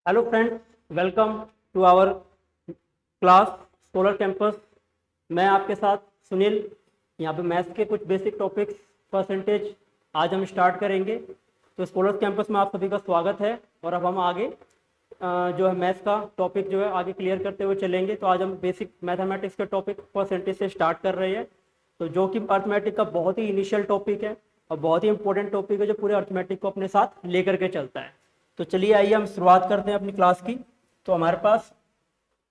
Hello friends, welcome to our class solar campus. मैं आपके साथ सुनील। यहाँ पे मैथ्स के कुछ बेसिक टॉपिक्स परसेंटेज आज हम स्टार्ट करेंगे। तो सोलर कैंपस में आप सभी का स्वागत है। और अब हम आगे जो है मैथ्स का टॉपिक जो है आगे क्लियर करते हुए चलेंगे। तो आज हम बेसिक मैथमेटिक्स के टॉपिक परसेंटेज से स्टार्ट कर रहे हैं, तो जो कि अर्थमेटिक का बहुत ही इनिशियल टॉपिक है और बहुत ही इंपॉर्टेंट टॉपिक है जो पूरे अर्थमेटिक को अपने साथ लेकर के चलता है। तो चलिए आइए हम शुरुआत करते हैं अपनी क्लास की। तो हमारे पास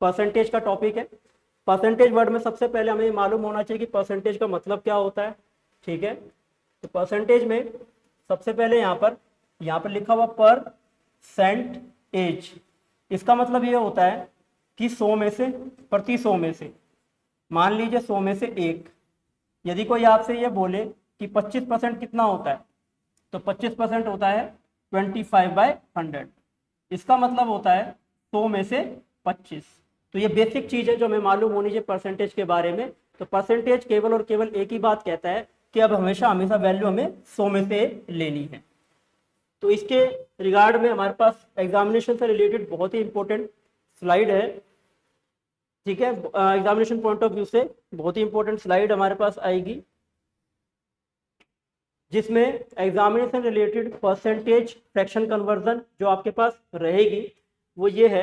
परसेंटेज का टॉपिक है। परसेंटेज वर्ड में सबसे पहले हमें मालूम होना चाहिए कि परसेंटेज का मतलब क्या होता है। ठीक है, तो परसेंटेज में सबसे पहले यहाँ पर लिखा हुआ परसेंट एज, इसका मतलब ये होता है कि 100 में से, प्रति 100 में से, मान लीजिए 100 में से एक। यदि कोई आपसे ये बोले कि 25% कितना होता है, तो 25% होता है 25/100। इसका मतलब होता है 100 में से 25। तो ये बेसिक चीज है जो हमें मालूम होनी चाहिए परसेंटेज के बारे में। तो परसेंटेज केवल और केवल एक ही बात कहता है कि अब हमेशा हमेशा वैल्यू हमें 100 में से लेनी है। तो इसके रिगार्ड में हमारे पास एग्जामिनेशन से रिलेटेड बहुत ही इंपॉर्टेंट स्लाइड है। ठीक है, एग्जामिनेशन पॉइंट ऑफ व्यू से बहुत ही इंपॉर्टेंट स्लाइड हमारे पास आएगी, जिसमें examination related percentage fraction conversion जो आपके पास रहेगी वो ये है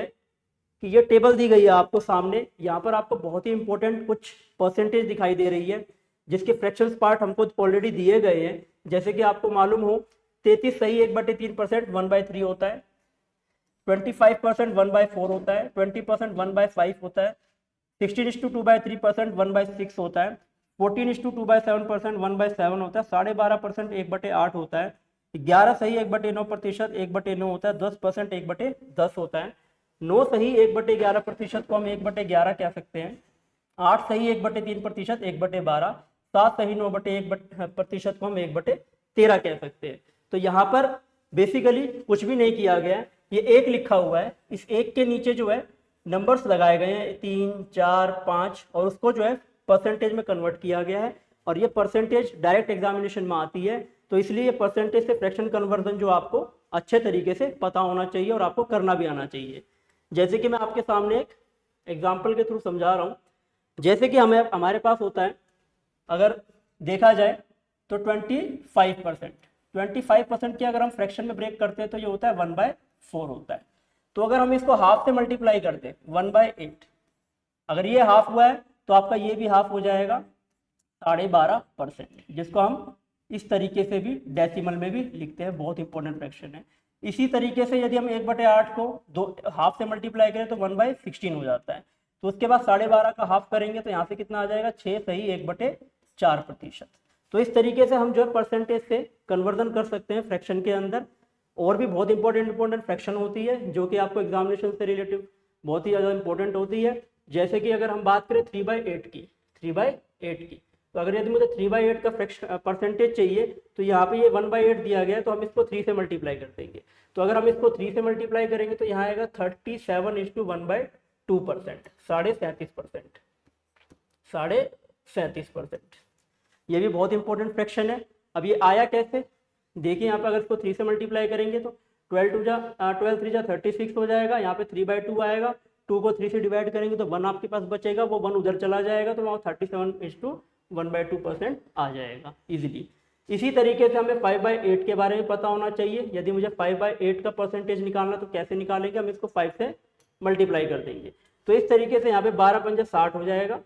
कि ये टेबल दी गई है आपको सामने। यहाँ पर आपको बहुत ही इंपॉर्टेंट कुछ परसेंटेज दिखाई दे रही है, जिसके फ्रैक्शंस पार्ट हमको ऑलरेडी दिए गए हैं। जैसे कि आपको मालूम हो 33 सही 1/3% 1/3 होता है, 25% 1/4 होता है, 20% 1/5 होता है, 16:2/3% 1/6 होता है, 14:2/7% 1/7 होता है, 12.5% 1/8 होता है, 11 सही 1/9% 1/9 होता है, 10% 1/10 होता है, 9 सही 1/11% को हम 1/11 कह सकते हैं, 8 सही 1/3% 1/12, 7 सही 9/1% को हम 1/13 कह सकते हैं। तो यहाँ पर बेसिकली कुछ भी नहीं किया गया है, ये एक लिखा हुआ है, इस एक के नीचे जो है नंबर्स लगाए गए हैं 3, 4, 5 और उसको जो है परसेंटेज में कन्वर्ट किया गया है। और ये परसेंटेज डायरेक्ट एग्जामिनेशन में आती है, तो इसलिए परसेंटेज से फ्रैक्शन कन्वर्जन जो आपको अच्छे तरीके से पता होना चाहिए और आपको करना भी आना चाहिए। जैसे कि मैं आपके सामने एक एग्जाम्पल के थ्रू समझा रहा हूँ। जैसे कि हमारे पास होता है, अगर देखा जाए तो 25% की अगर हम फ्रैक्शन में ब्रेक करते हैं तो ये होता है 1/4 होता है। तो अगर हम इसको हाफ से मल्टीप्लाई करते हैं 1/8, अगर ये हाफ हुआ है तो आपका ये भी हाफ हो जाएगा 12.5%, जिसको हम इस तरीके से भी डेसिमल में भी लिखते हैं, बहुत इंपॉर्टेंट फ्रैक्शन है। इसी तरीके से यदि हम 1/8 को दो हाफ से मल्टीप्लाई करें तो 1/16 हो जाता है। तो उसके बाद 12.5 का हाफ करेंगे तो यहाँ से कितना आ जाएगा 6 सही 1/4%। तो इस तरीके से हम जो है परसेंटेज से कन्वर्जन कर सकते हैं फ्रैक्शन के अंदर। और भी बहुत इंपॉर्टेंट फ्रैक्शन होती है जो कि आपको एग्जामिनेशन से रिलेटिव बहुत ही ज़्यादा इंपॉर्टेंट होती है। जैसे कि अगर हम बात करें 3/8 की, तो अगर यदि मुझे 3/8 का फ्रैक्शन परसेंटेज चाहिए तो यहाँ पे ये 1/8 दिया गया है, तो हम इसको 3 से मल्टीप्लाई कर देंगे। तो अगर हम इसको 3 से मल्टीप्लाई करेंगे तो यहाँ आएगा 37:1/2%, 37.5%, 37.5%। ये भी बहुत इंपॉर्टेंट फ्रैक्शन है। अब ये आया कैसे, देखिए यहाँ पे अगर इसको 3 से मल्टीप्लाई करेंगे तो 12 3 36 हो जाएगा। यहाँ पे 3/2 आएगा, 2 को 3 से डिवाइड करेंगे तो 1 आपके पास बचेगा, वो 1 उधर चला जाएगा, तो वहाँ 37:1/2% आ जाएगा इजीली। इसी तरीके से हमें 5/8 के बारे में पता होना चाहिए। यदि मुझे 5/8 का परसेंटेज निकालना तो कैसे निकालेंगे, हम इसको 5 से मल्टीप्लाई कर देंगे। तो इस तरीके से यहाँ पे 12 पंजे 60 हो जाएगा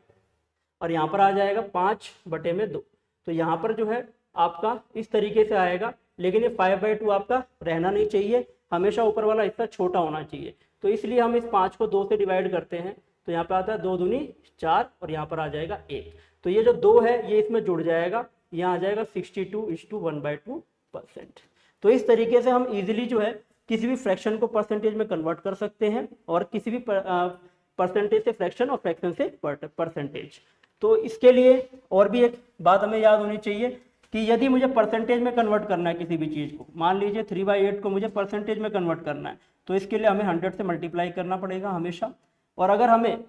और यहाँ पर आ जाएगा 5/2। तो यहाँ पर जो है आपका इस तरीके से आएगा, लेकिन ये 5/2 आपका रहना नहीं चाहिए, हमेशा ऊपर वाला हिस्सा छोटा होना चाहिए। तो इसलिए हम इस 5 को 2 से डिवाइड करते हैं, तो यहाँ पे आता है 2 दूनी 4 और यहाँ पर आ जाएगा 1। तो ये जो 2 है ये इसमें जुड़ जाएगा, यहाँ आ जाएगा 62:1/2%। तो इस तरीके से हम इजीली जो है किसी भी फ्रैक्शन को परसेंटेज में कन्वर्ट कर सकते हैं, और किसी भी परसेंटेज से फ्रैक्शन और फ्रैक्शन से परसेंटेज। तो इसके लिए और भी एक बात हमें याद होनी चाहिए कि यदि मुझे परसेंटेज में कन्वर्ट करना है किसी भी चीज़ को, मान लीजिए 3/8 को मुझे परसेंटेज में कन्वर्ट करना है, तो इसके लिए हमें 100 से मल्टीप्लाई करना पड़ेगा हमेशा। और अगर हमें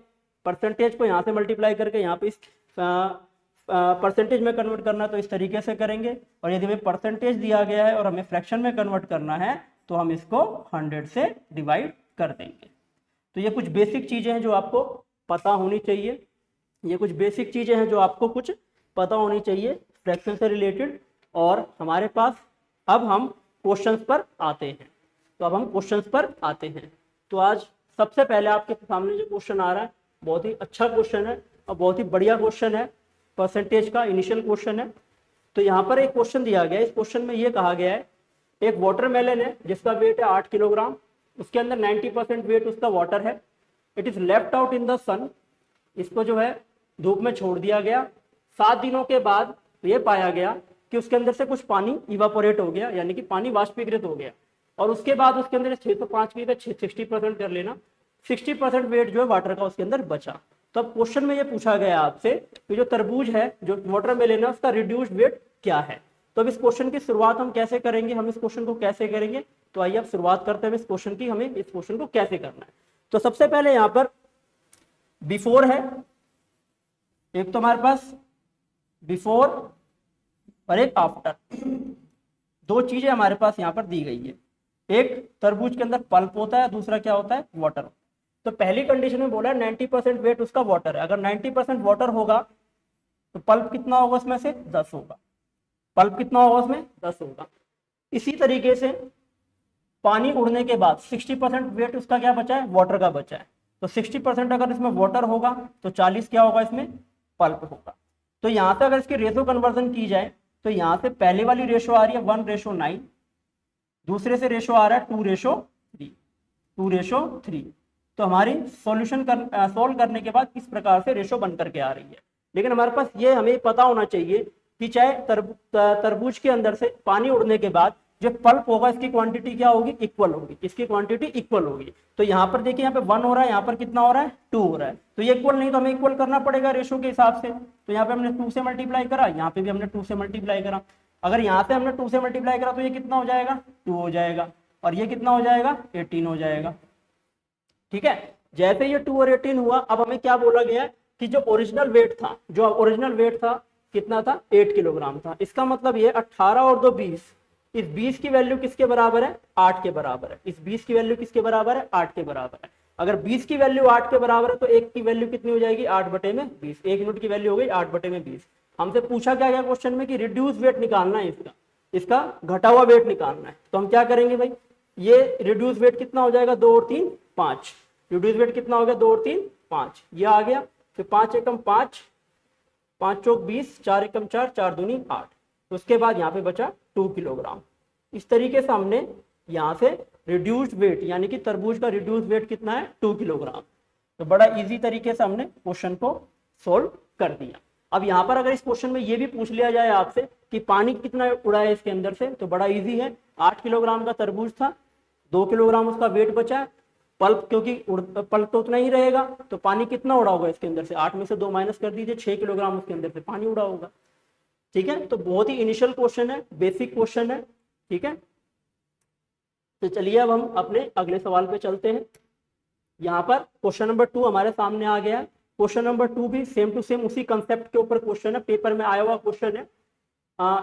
परसेंटेज को यहाँ से मल्टीप्लाई करके यहाँ पे इस परसेंटेज में कन्वर्ट करना है तो इस तरीके से करेंगे। और यदि हमें परसेंटेज दिया गया है और हमें फ्रैक्शन में कन्वर्ट करना है तो हम इसको 100 से डिवाइड कर देंगे। तो ये कुछ बेसिक चीज़ें हैं जो आपको पता होनी चाहिए, ये कुछ बेसिक चीज़ें हैं जो आपको कुछ पता होनी चाहिए फ्रैक्शन से रिलेटेड। और हमारे पास अब हम क्वेश्चंस पर आते हैं। तो अब हम क्वेश्चंस पर आते हैं। तो आज सबसे पहले आपके सामने जो क्वेश्चन आ रहा है बहुत ही अच्छा क्वेश्चन है और बहुत ही बढ़िया क्वेश्चन है, परसेंटेज का इनिशियल क्वेश्चन है। तो यहाँ पर एक क्वेश्चन दिया गया है, इस क्वेश्चन में ये कहा गया है एक वाटरमेलन है जिसका वेट है 8 किलोग्राम, उसके अंदर 90% वेट उसका वाटर है। It is left out in the sun, इसको जो है धूप में छोड़ दिया गया। 7 दिनों के बाद ये पाया गया कि उसके अंदर से कुछ पानी इवापोरेट हो गया, यानी कि पानी वाष्पीकृत हो गया। और उसके बाद उसके अंदर 605 की 60% कर लेना, 60% वेट जो है वाटर का उसके अंदर बचा। तो अब क्वेश्चन में ये पूछा गया आपसे कि जो तरबूज है, जो वाटरमेलन है, उसका रिड्यूस्ड वेट क्या है। तो अब इस क्वेश्चन की शुरुआत हम कैसे करेंगे, हम इस क्वेश्चन को कैसे करेंगे, तो आइए अब शुरुआत करते हैं इस क्वेश्चन की, हमें इस क्वेश्चन को कैसे करना है। तो सबसे पहले यहाँ पर बिफोर है, एक तो हमारे पास बिफोर और एक आफ्टर, दो चीजें हमारे पास यहाँ पर दी गई है। एक तरबूज के अंदर पल्प होता है, दूसरा क्या होता है, वाटर। तो पहली कंडीशन में बोला है 90% वेट उसका वाटर है। अगर 90% वाटर होगा तो पल्प कितना होगा उसमें से 10 होगा, पल्प कितना होगा उसमें 10 होगा। इसी तरीके से पानी उड़ने के बाद 60% वेट उसका क्या बचा है, वाटर का बचा है। तो 60% अगर इसमें वाटर होगा तो 40 क्या होगा, इसमें पल्प होगा। तो यहाँ से अगर इसकी रेशो कन्वर्जन की जाए तो यहाँ से पहले वाली रेशो आ रही है 1:9, दूसरे से रेशो आ रहा है 2:3, 2:3। तो हमारी सॉल्यूशन सोल्व करने के बाद इस प्रकार से रेशो बन करके आ रही है। लेकिन हमारे पास ये हमें पता होना चाहिए कि चाहे तरबूज के अंदर से पानी उड़ने के बाद जो पल्प होगा इसकी क्वांटिटी क्या होगी, इक्वल होगी, इसकी क्वांटिटी इक्वल होगी। तो यहाँ पर देखिए, यहाँ पे 1 हो रहा है, यहाँ पर कितना हो रहा है, 2 हो रहा है। तो ये इक्वल नहीं, तो हमें इक्वल करना पड़ेगा रेशो के हिसाब से। तो यहाँ पे हमने 2 से मल्टीप्लाई करा, यहाँ पे भी हमने 2 से मल्टीप्लाई करा। अगर यहाँ से हमने 2 से मल्टीप्लाई करा तो ये कितना हो जाएगा, 2 हो जाएगा, और ये कितना हो जाएगा, 18 हो जाएगा। ठीक है, जैसे ये 2 और 18 हुआ, अब हमें क्या बोला गया कि जो ओरिजिनल वेट था, जो ओरिजिनल वेट था कितना था, 8 किलोग्राम था। इसका मतलब ये 18 और 2 20, इस 20 की वैल्यू किसके बराबर है, 8 के बराबर है। इस 20 की वैल्यू किसके बराबर है, 8 के बराबर है। अगर 20 की वैल्यू 8 के बराबर है तो 1 की वैल्यू कितनी हो जाएगी, 8/20। 1 यूनिट की वैल्यू हो गई 8/20। हमसे पूछा क्या गया क्वेश्चन में कि रिड्यूस वेट निकालना है, इसका घटा हुआ वेट निकालना है। तो हम क्या करेंगे भाई, ये रिड्यूस वेट कितना हो जाएगा, 2 और 3 5। रिड्यूस वेट कितना हो गया, 2 और 3 5, ये आ गया। फिर 5 एकम 5, 5 चौक 20, 4 एकम 4, 4 दूनी 8। उसके बाद यहाँ पे बचा 2 किलोग्राम। इस तरीके से हमने यहाँ से रिड्यूस्ड वेट, यानी कि तरबूज का रिड्यूस्ड वेट कितना है, 2 किलोग्राम। तो बड़ा इजी तरीके से हमने क्वेश्चन को सोल्व कर दिया। अब यहाँ पर अगर इस क्वेश्चन में ये भी पूछ लिया जाए आपसे कि पानी कितना उड़ा है इसके अंदर से, तो बड़ा इजी है। 8 किलोग्राम का तरबूज था, 2 किलोग्राम उसका वेट बचा है। पल्प, क्योंकि पल्प तो उतना ही रहेगा, तो पानी कितना उड़ा होगा इसके अंदर से, 8 में से 2 माइनस कर दीजिए, 6 किलोग्राम उसके अंदर से पानी उड़ा होगा। ठीक है, तो बहुत ही इनिशियल क्वेश्चन है, बेसिक क्वेश्चन है। ठीक है, तो चलिए अब हम अपने अगले सवाल पे चलते हैं। यहाँ पर क्वेश्चन नंबर 2 हमारे सामने आ गया है। क्वेश्चन नंबर 2 भी सेम टू सेम उसी कंसेप्ट के ऊपर क्वेश्चन है, पेपर में आया हुआ क्वेश्चन है।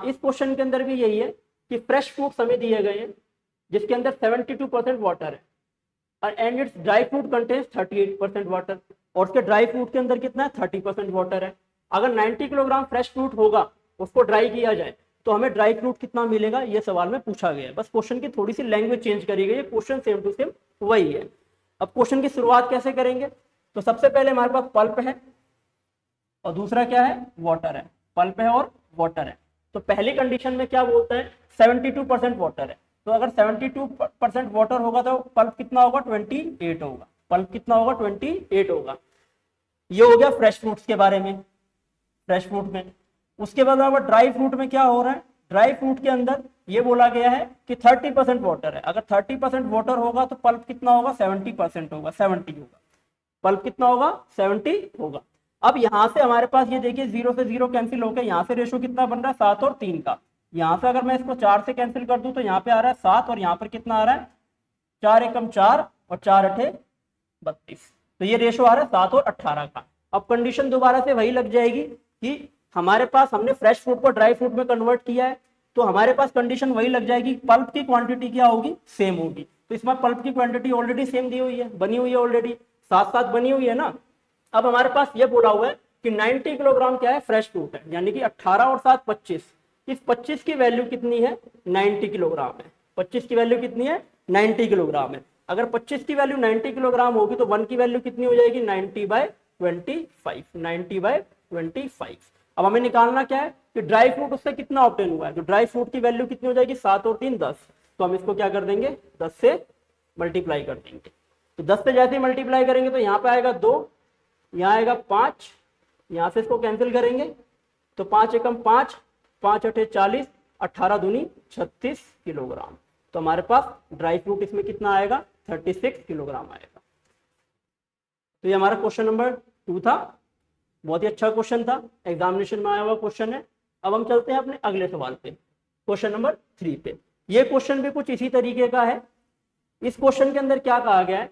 इस क्वेश्चन के अंदर भी यही है कि फ्रेश फ्रूट्स हमें दिए गए हैं जिसके अंदर 72% वाटर है, और and it's dry fruit contains 38% water, और उसके ड्राई फ्रूट के अंदर कितना है, 30% वाटर है। अगर 90 किलोग्राम फ्रेश फ्रूट होगा, उसको ड्राई किया जाए तो हमें ड्राई फ्रूट कितना मिलेगा, ये सवाल में पूछा गया है। बस क्वेश्चन की थोड़ी सी लैंग्वेज चेंज करी गई है, क्वेश्चन सेम टू सेम वही है। अब क्वेश्चन की शुरुआत कैसे करेंगे, तो सबसे पहले हमारे पास पल्प है और दूसरा क्या है, वाटर है। पल्प है और वाटर है। तो पहली कंडीशन में क्या बोलता है, 72% वाटर है। तो अगर 72% वाटर होगा तो पल्प कितना होगा, 28 होगा। पल्प कितना होगा, 28 होगा। ये हो गया फ्रेश फ्रूट्स के बारे में, फ्रेश फ्रूट में। उसके बाद अब ड्राई फ्रूट में क्या हो रहा है, ड्राई फ्रूट के अंदर ये बोला गया है कि 30% वाटर है। अगर 30% वाटर होगा तो पल्प कितना होगा, 70% होगा, 70 होगा। पल्प कितना होगा, 70 होगा। अब यहां से हमारे पास ये देखिए 0 से 0 कैंसिल होकर यहाँ से रेशो कितना बन रहा है, 7 और 3 का। यहाँ से अगर मैं इसको 4 से कैंसिल कर दूं तो यहाँ पे आ रहा है 7, और यहाँ पर कितना आ रहा है, 4 एकम 4 और 4 अठे 32। तो ये रेशो आ रहा है 7 और 18 का। अब कंडीशन दोबारा से वही लग जाएगी कि हमारे पास हमने फ्रेश फ्रूट को ड्राई फ्रूट में कन्वर्ट किया है, तो हमारे पास कंडीशन वही लग जाएगी, पल्प की क्वांटिटी क्या होगी, सेम होगी। तो इसमें पल्प की क्वांटिटी ऑलरेडी सेम दी हुई है, बनी हुई है ऑलरेडी, साथ साथ बनी हुई है ना। अब हमारे पास ये बोला हुआ है कि 90 किलोग्राम क्या है, फ्रेश फ्रूट है, यानी कि 18 और 7 25, इस 25 की वैल्यू कितनी है, 90 किलोग्राम है। 25 की वैल्यू कितनी है, 90 किलोग्राम है। अगर 25 की वैल्यू 90 किलोग्राम होगी तो 1 की वैल्यू कितनी हो जाएगी, 90/25, 90/25। अब हमें निकालना क्या है कि ड्राई फ्रूट उससे कितना ऑब्टेन हुआ है, तो ड्राई फ्रूट की वैल्यू कितनी हो जाएगी, 7 और 3 10, तो हम इसको क्या कर देंगे, 10 से मल्टीप्लाई कर देंगे। तो 10 से जैसे ही मल्टीप्लाई करेंगे तो यहाँ पे आएगा 2, यहाँ आएगा 5, यहाँ से इसको कैंसिल करेंगे तो 5 एकम 5, 5 अठे 40, 18 दूनी 36 किलोग्राम। तो हमारे पास ड्राई फ्रूट इसमें कितना आएगा, 36 किलोग्राम आएगा। तो ये हमारा क्वेश्चन नंबर 2 था, बहुत ही अच्छा क्वेश्चन था, एग्जामिनेशन में आया हुआ क्वेश्चन है। अब हम चलते हैं अपने अगले सवाल पे, क्वेश्चन नंबर 3 पे। ये क्वेश्चन भी कुछ इसी तरीके का है। इस क्वेश्चन के अंदर क्या कहा गया है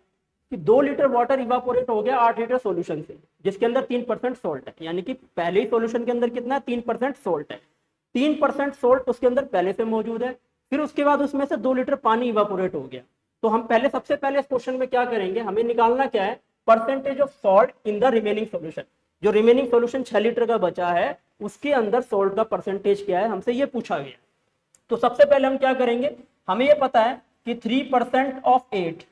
कि 2 लीटर वाटर इवापोरेट हो गया 8 लीटर सॉल्यूशन से, जिसके अंदर 3% सॉल्ट है, यानी कि पहले ही सॉल्यूशन के अंदर कितना है, 3% सॉल्ट है। 3% सॉल्ट उसके अंदर पहले से मौजूद है, फिर उसके बाद उसमें से 2 लीटर पानी इवापोरेट हो गया। तो हम पहले सबसे पहले इस क्वेश्चन में क्या करेंगे, हमें निकालना क्या है, percentage of salt in the remaining solution. जो रिमेनिंग सॉल्यूशन 6 लीटर का बचा है उसके अंदर सॉल्ट का परसेंटेज क्या है, हमसे ये पूछा गया। तो सबसे पहले हम क्या करेंगे, हमें ये पता है कि 3% ऑफ 8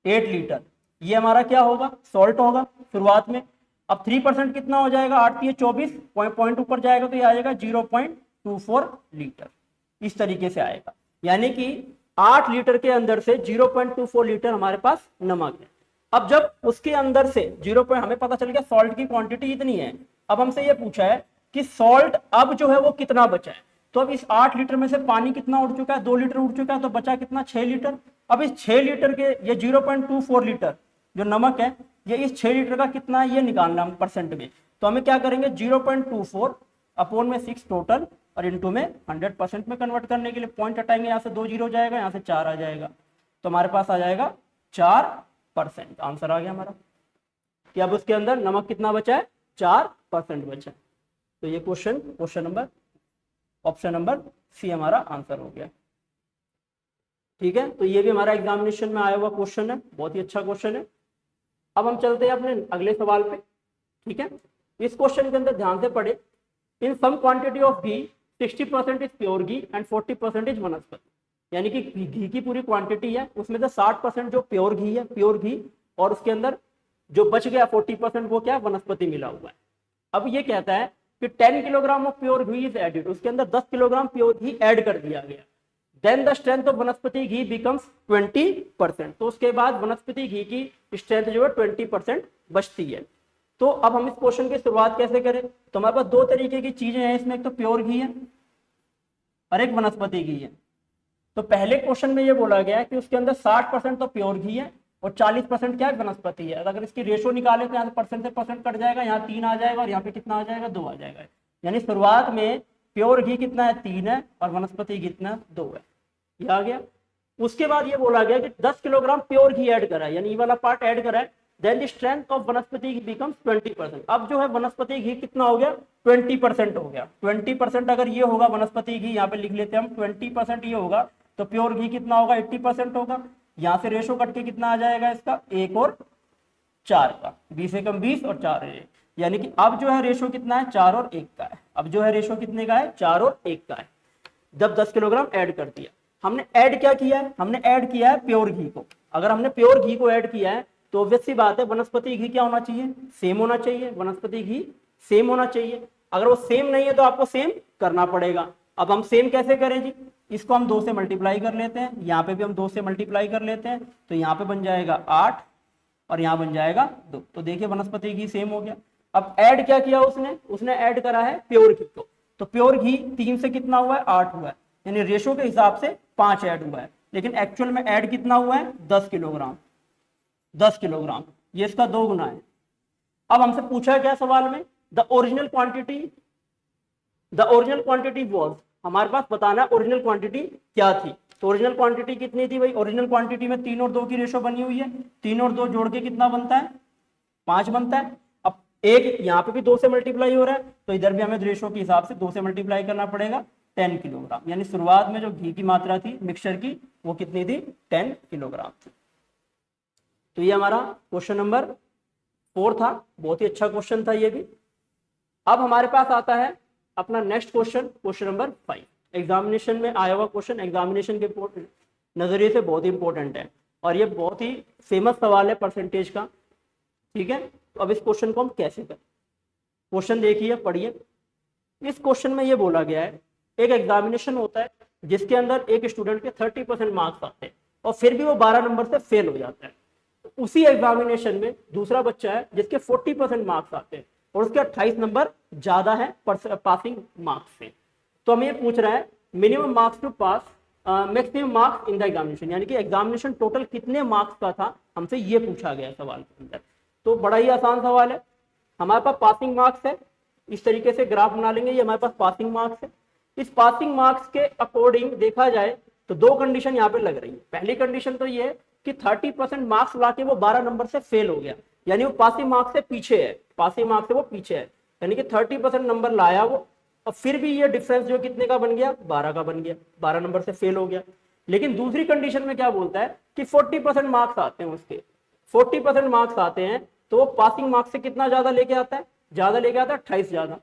लीटर, ये हमारा क्या होगा, सॉल्ट होगा शुरुआत में। अब 3% कितना हो जाएगा, 8 की 24, पॉइंट ऊपर जाएगा तो ये आएगा 0.24 लीटर, इस तरीके से आएगा। यानी कि 8 लीटर के अंदर से 0.24 लीटर हमारे पास नमक है। अब जब उसके अंदर से 0. हमें पता चल गया सॉल्ट की क्वांटिटी इतनी है, अब हमसे ये पूछा है कि सॉल्ट अब जो है वो कितना बचा है। तो अब इस 8 लीटर में से पानी कितना उड़ चुका है, 2 लीटर उड़ चुका है, तो बचा कितना, 6 लीटर। अब इस 6 लीटर के ये 0.24 लीटर जो नमक है, ये इस 6 लीटर का कितना है ये निकालना हम परसेंट में। तो हमें क्या करेंगे, 0.24 अपॉन में 6 टोटल और इनटू में 100% में कन्वर्ट करने के लिए पॉइंट हटाएंगे, यहाँ से 2 जीरो जाएगा, यहाँ से 4 आ जाएगा, तो हमारे पास आ जाएगा 4%। आंसर आ गया हमारा कि अब उसके अंदर नमक कितना बचा है, 4% बचा है। तो ये question number option number C हमारा आंसर हो गया। ठीक है, तो ये भी हमारा एग्जामिनेशन में आया हुआ क्वेश्चन है, बहुत ही अच्छा क्वेश्चन है। अब हम चलते हैं अपने अगले सवाल पे। ठीक है, इस क्वेश्चन के अंदर ध्यान से पढ़े, in some quantity of ghee 60% is pure ghee and 40% is vanaspati. यानी कि घी की पूरी क्वांटिटी है, उसमें से 60% जो प्योर घी है, प्योर घी, और उसके अंदर जो बच गया 40% वो क्या, वनस्पति मिला हुआ है। अब ये कहता है कि 10 kilogram of pure ghee is added, उसके अंदर 10 किलोग्राम प्योर घी ऐड कर दिया गया। देन द स्ट्रेंथ ऑफ वनस्पति घी बिकम्स 20%, तो उसके बाद वनस्पति घी की स्ट्रेंथ जो है 20% बचती है। तो अब हम इस क्वेश्चन की शुरुआत कैसे करें, तो हमारे पास 2 तरीके की चीजें हैं इसमें, एक तो प्योर घी है और एक वनस्पति घी है। तो पहले क्वेश्चन में ये बोला गया है कि उसके अंदर 60% तो प्योर घी है और 40% क्या है, वनस्पति है। अगर इसकी रेशो निकाले तो यहाँ से परसेंट से परसेंट कट जाएगा, यहाँ 3 आ जाएगा और यहाँ पे कितना आ जाएगा, 2 आ जाएगा। यानी शुरुआत में प्योर घी कितना है, 3 है, और वनस्पति घी कितना, 2 है, ये आ गया। उसके बाद ये बोला गया कि 10 किलोग्राम प्योर घी ऐड करा है, यानी ये वाला पार्ट ऐड करा है, देन द स्ट्रेंथ ऑफ वनस्पति घी बिकम्स 20%। अब जो है वनस्पति घी कितना हो गया, 20% हो गया। 20% अगर ये होगा वनस्पति घी, यहाँ पे लिख लेते हैं हम, 20% ये होगा, तो प्योर घी कितना होगा, 80% होगा। यहाँ से रेशो कट के कितना आ जाएगा इसका, 1 और 4 का, 20 एकम 20 और 4 है, यानी कि अब जो है रेशो कितना है, 4 और 1 का है। अब जो है रेशो कितने का है, 4 और 1 का है। जब 10 किलोग्राम ऐड कर दिया, हमने ऐड क्या किया है, हमने ऐड किया है प्योर घी को। अगर हमने प्योर घी को ऐड किया है तो ऑब्वियस सी बात है वनस्पति घी क्या होना चाहिए, सेम होना चाहिए, वनस्पति घी सेम होना चाहिए। अगर वो सेम नहीं है तो आपको सेम करना पड़ेगा। अब हम सेम कैसे करें जी, इसको हम 2 से मल्टीप्लाई कर लेते हैं, यहाँ पे भी हम 2 से मल्टीप्लाई कर लेते हैं, तो यहाँ पे बन जाएगा 8 और यहाँ बन जाएगा 2। तो देखिए वनस्पति घी सेम हो गया। अब ऐड क्या किया उसने ऐड करा है प्योर घी को, तो प्योर घी 3 से कितना हुआ है, 8 हुआ है, यानी रेशो के हिसाब से 5 ऐड हुआ है, लेकिन एक्चुअल में ऐड कितना हुआ है, 10 किलोग्राम। 10 किलोग्राम, ये इसका 2 गुना है। अब हमसे पूछा क्या सवाल में, द ओरिजिनल क्वांटिटी वॉज, हमारे पास बताना है ओरिजिनल क्वांटिटी क्या थी। तो ओरिजिनल क्वांटिटी कितनी थी भाई, ओरिजिनल क्वांटिटी में 3 और 2 की रेशो बनी हुई है, 3 और 2 जोड़ के कितना बनता है, 5 बनता है। अब एक यहाँ पे भी 2 से मल्टीप्लाई हो रहा है, तो इधर भी हमें रेशो के हिसाब से 2 से मल्टीप्लाई करना पड़ेगा, 10 किलोग्राम। यानी शुरुआत में जो घी की मात्रा थी मिक्सचर की वो कितनी थी 10 किलोग्राम थी। तो ये हमारा क्वेश्चन नंबर 4 था, बहुत ही अच्छा क्वेश्चन था ये भी। अब हमारे पास आता है अपना next question, question number 5। Examination में आया हुआ क्वेश्चन, एग्जामिनेशन के नजरिए से बहुत ही इंपॉर्टेंट है और ये बहुत ही फेमस सवाल है परसेंटेज का। ठीक है, तो अब इस क्वेश्चन को हम कैसे करें, क्वेश्चन देखिए पढ़िए। इस क्वेश्चन में ये बोला गया है, एक एग्जामिनेशन होता है जिसके अंदर एक स्टूडेंट के 30% मार्क्स आते हैं और फिर भी वो 12 नंबर से फेल हो जाता है। उसी एग्जामिनेशन में दूसरा बच्चा है जिसके 40% मार्क्स आते हैं और उसके 28 नंबर ज्यादा है पासिंग मार्क्स से। तो हमें ये पूछ रहा है minimum marks to pass maximum marks in the examination, यानी कि एग्जामिनेशन टोटल कितने मार्क्स का था, हमसे ये पूछा गया सवाल के अंदर। तो बड़ा ही आसान सवाल है, हमारे पास पासिंग मार्क्स है, इस तरीके से ग्राफ बना लेंगे, ये हमारे पास पासिंग मार्क्स है। इस पासिंग मार्क्स के अकॉर्डिंग देखा जाए तो दो कंडीशन यहाँ पे लग रही है। पहली कंडीशन तो ये है कि 30% मार्क्स लाके वो 12 नंबर से फेल हो गया, यानी वो पासिंग मार्क्स से पीछे है, पासिंग मार्क्स से वो पीछे है, यानी कि 30% नंबर लाया वो और फिर भी ये डिफरेंस जो कितने का बन गया, 12 का बन गया, 12 नंबर से फेल हो गया। लेकिन दूसरी कंडीशन में क्या बोलता है कि 40% मार्क्स आते हैं उसके, 40% मार्क्स आते हैं तो वो पासिंग मार्क्स से कितना ज्यादा लेके आता है, ज्यादा लेके आता है 28 ज्यादा,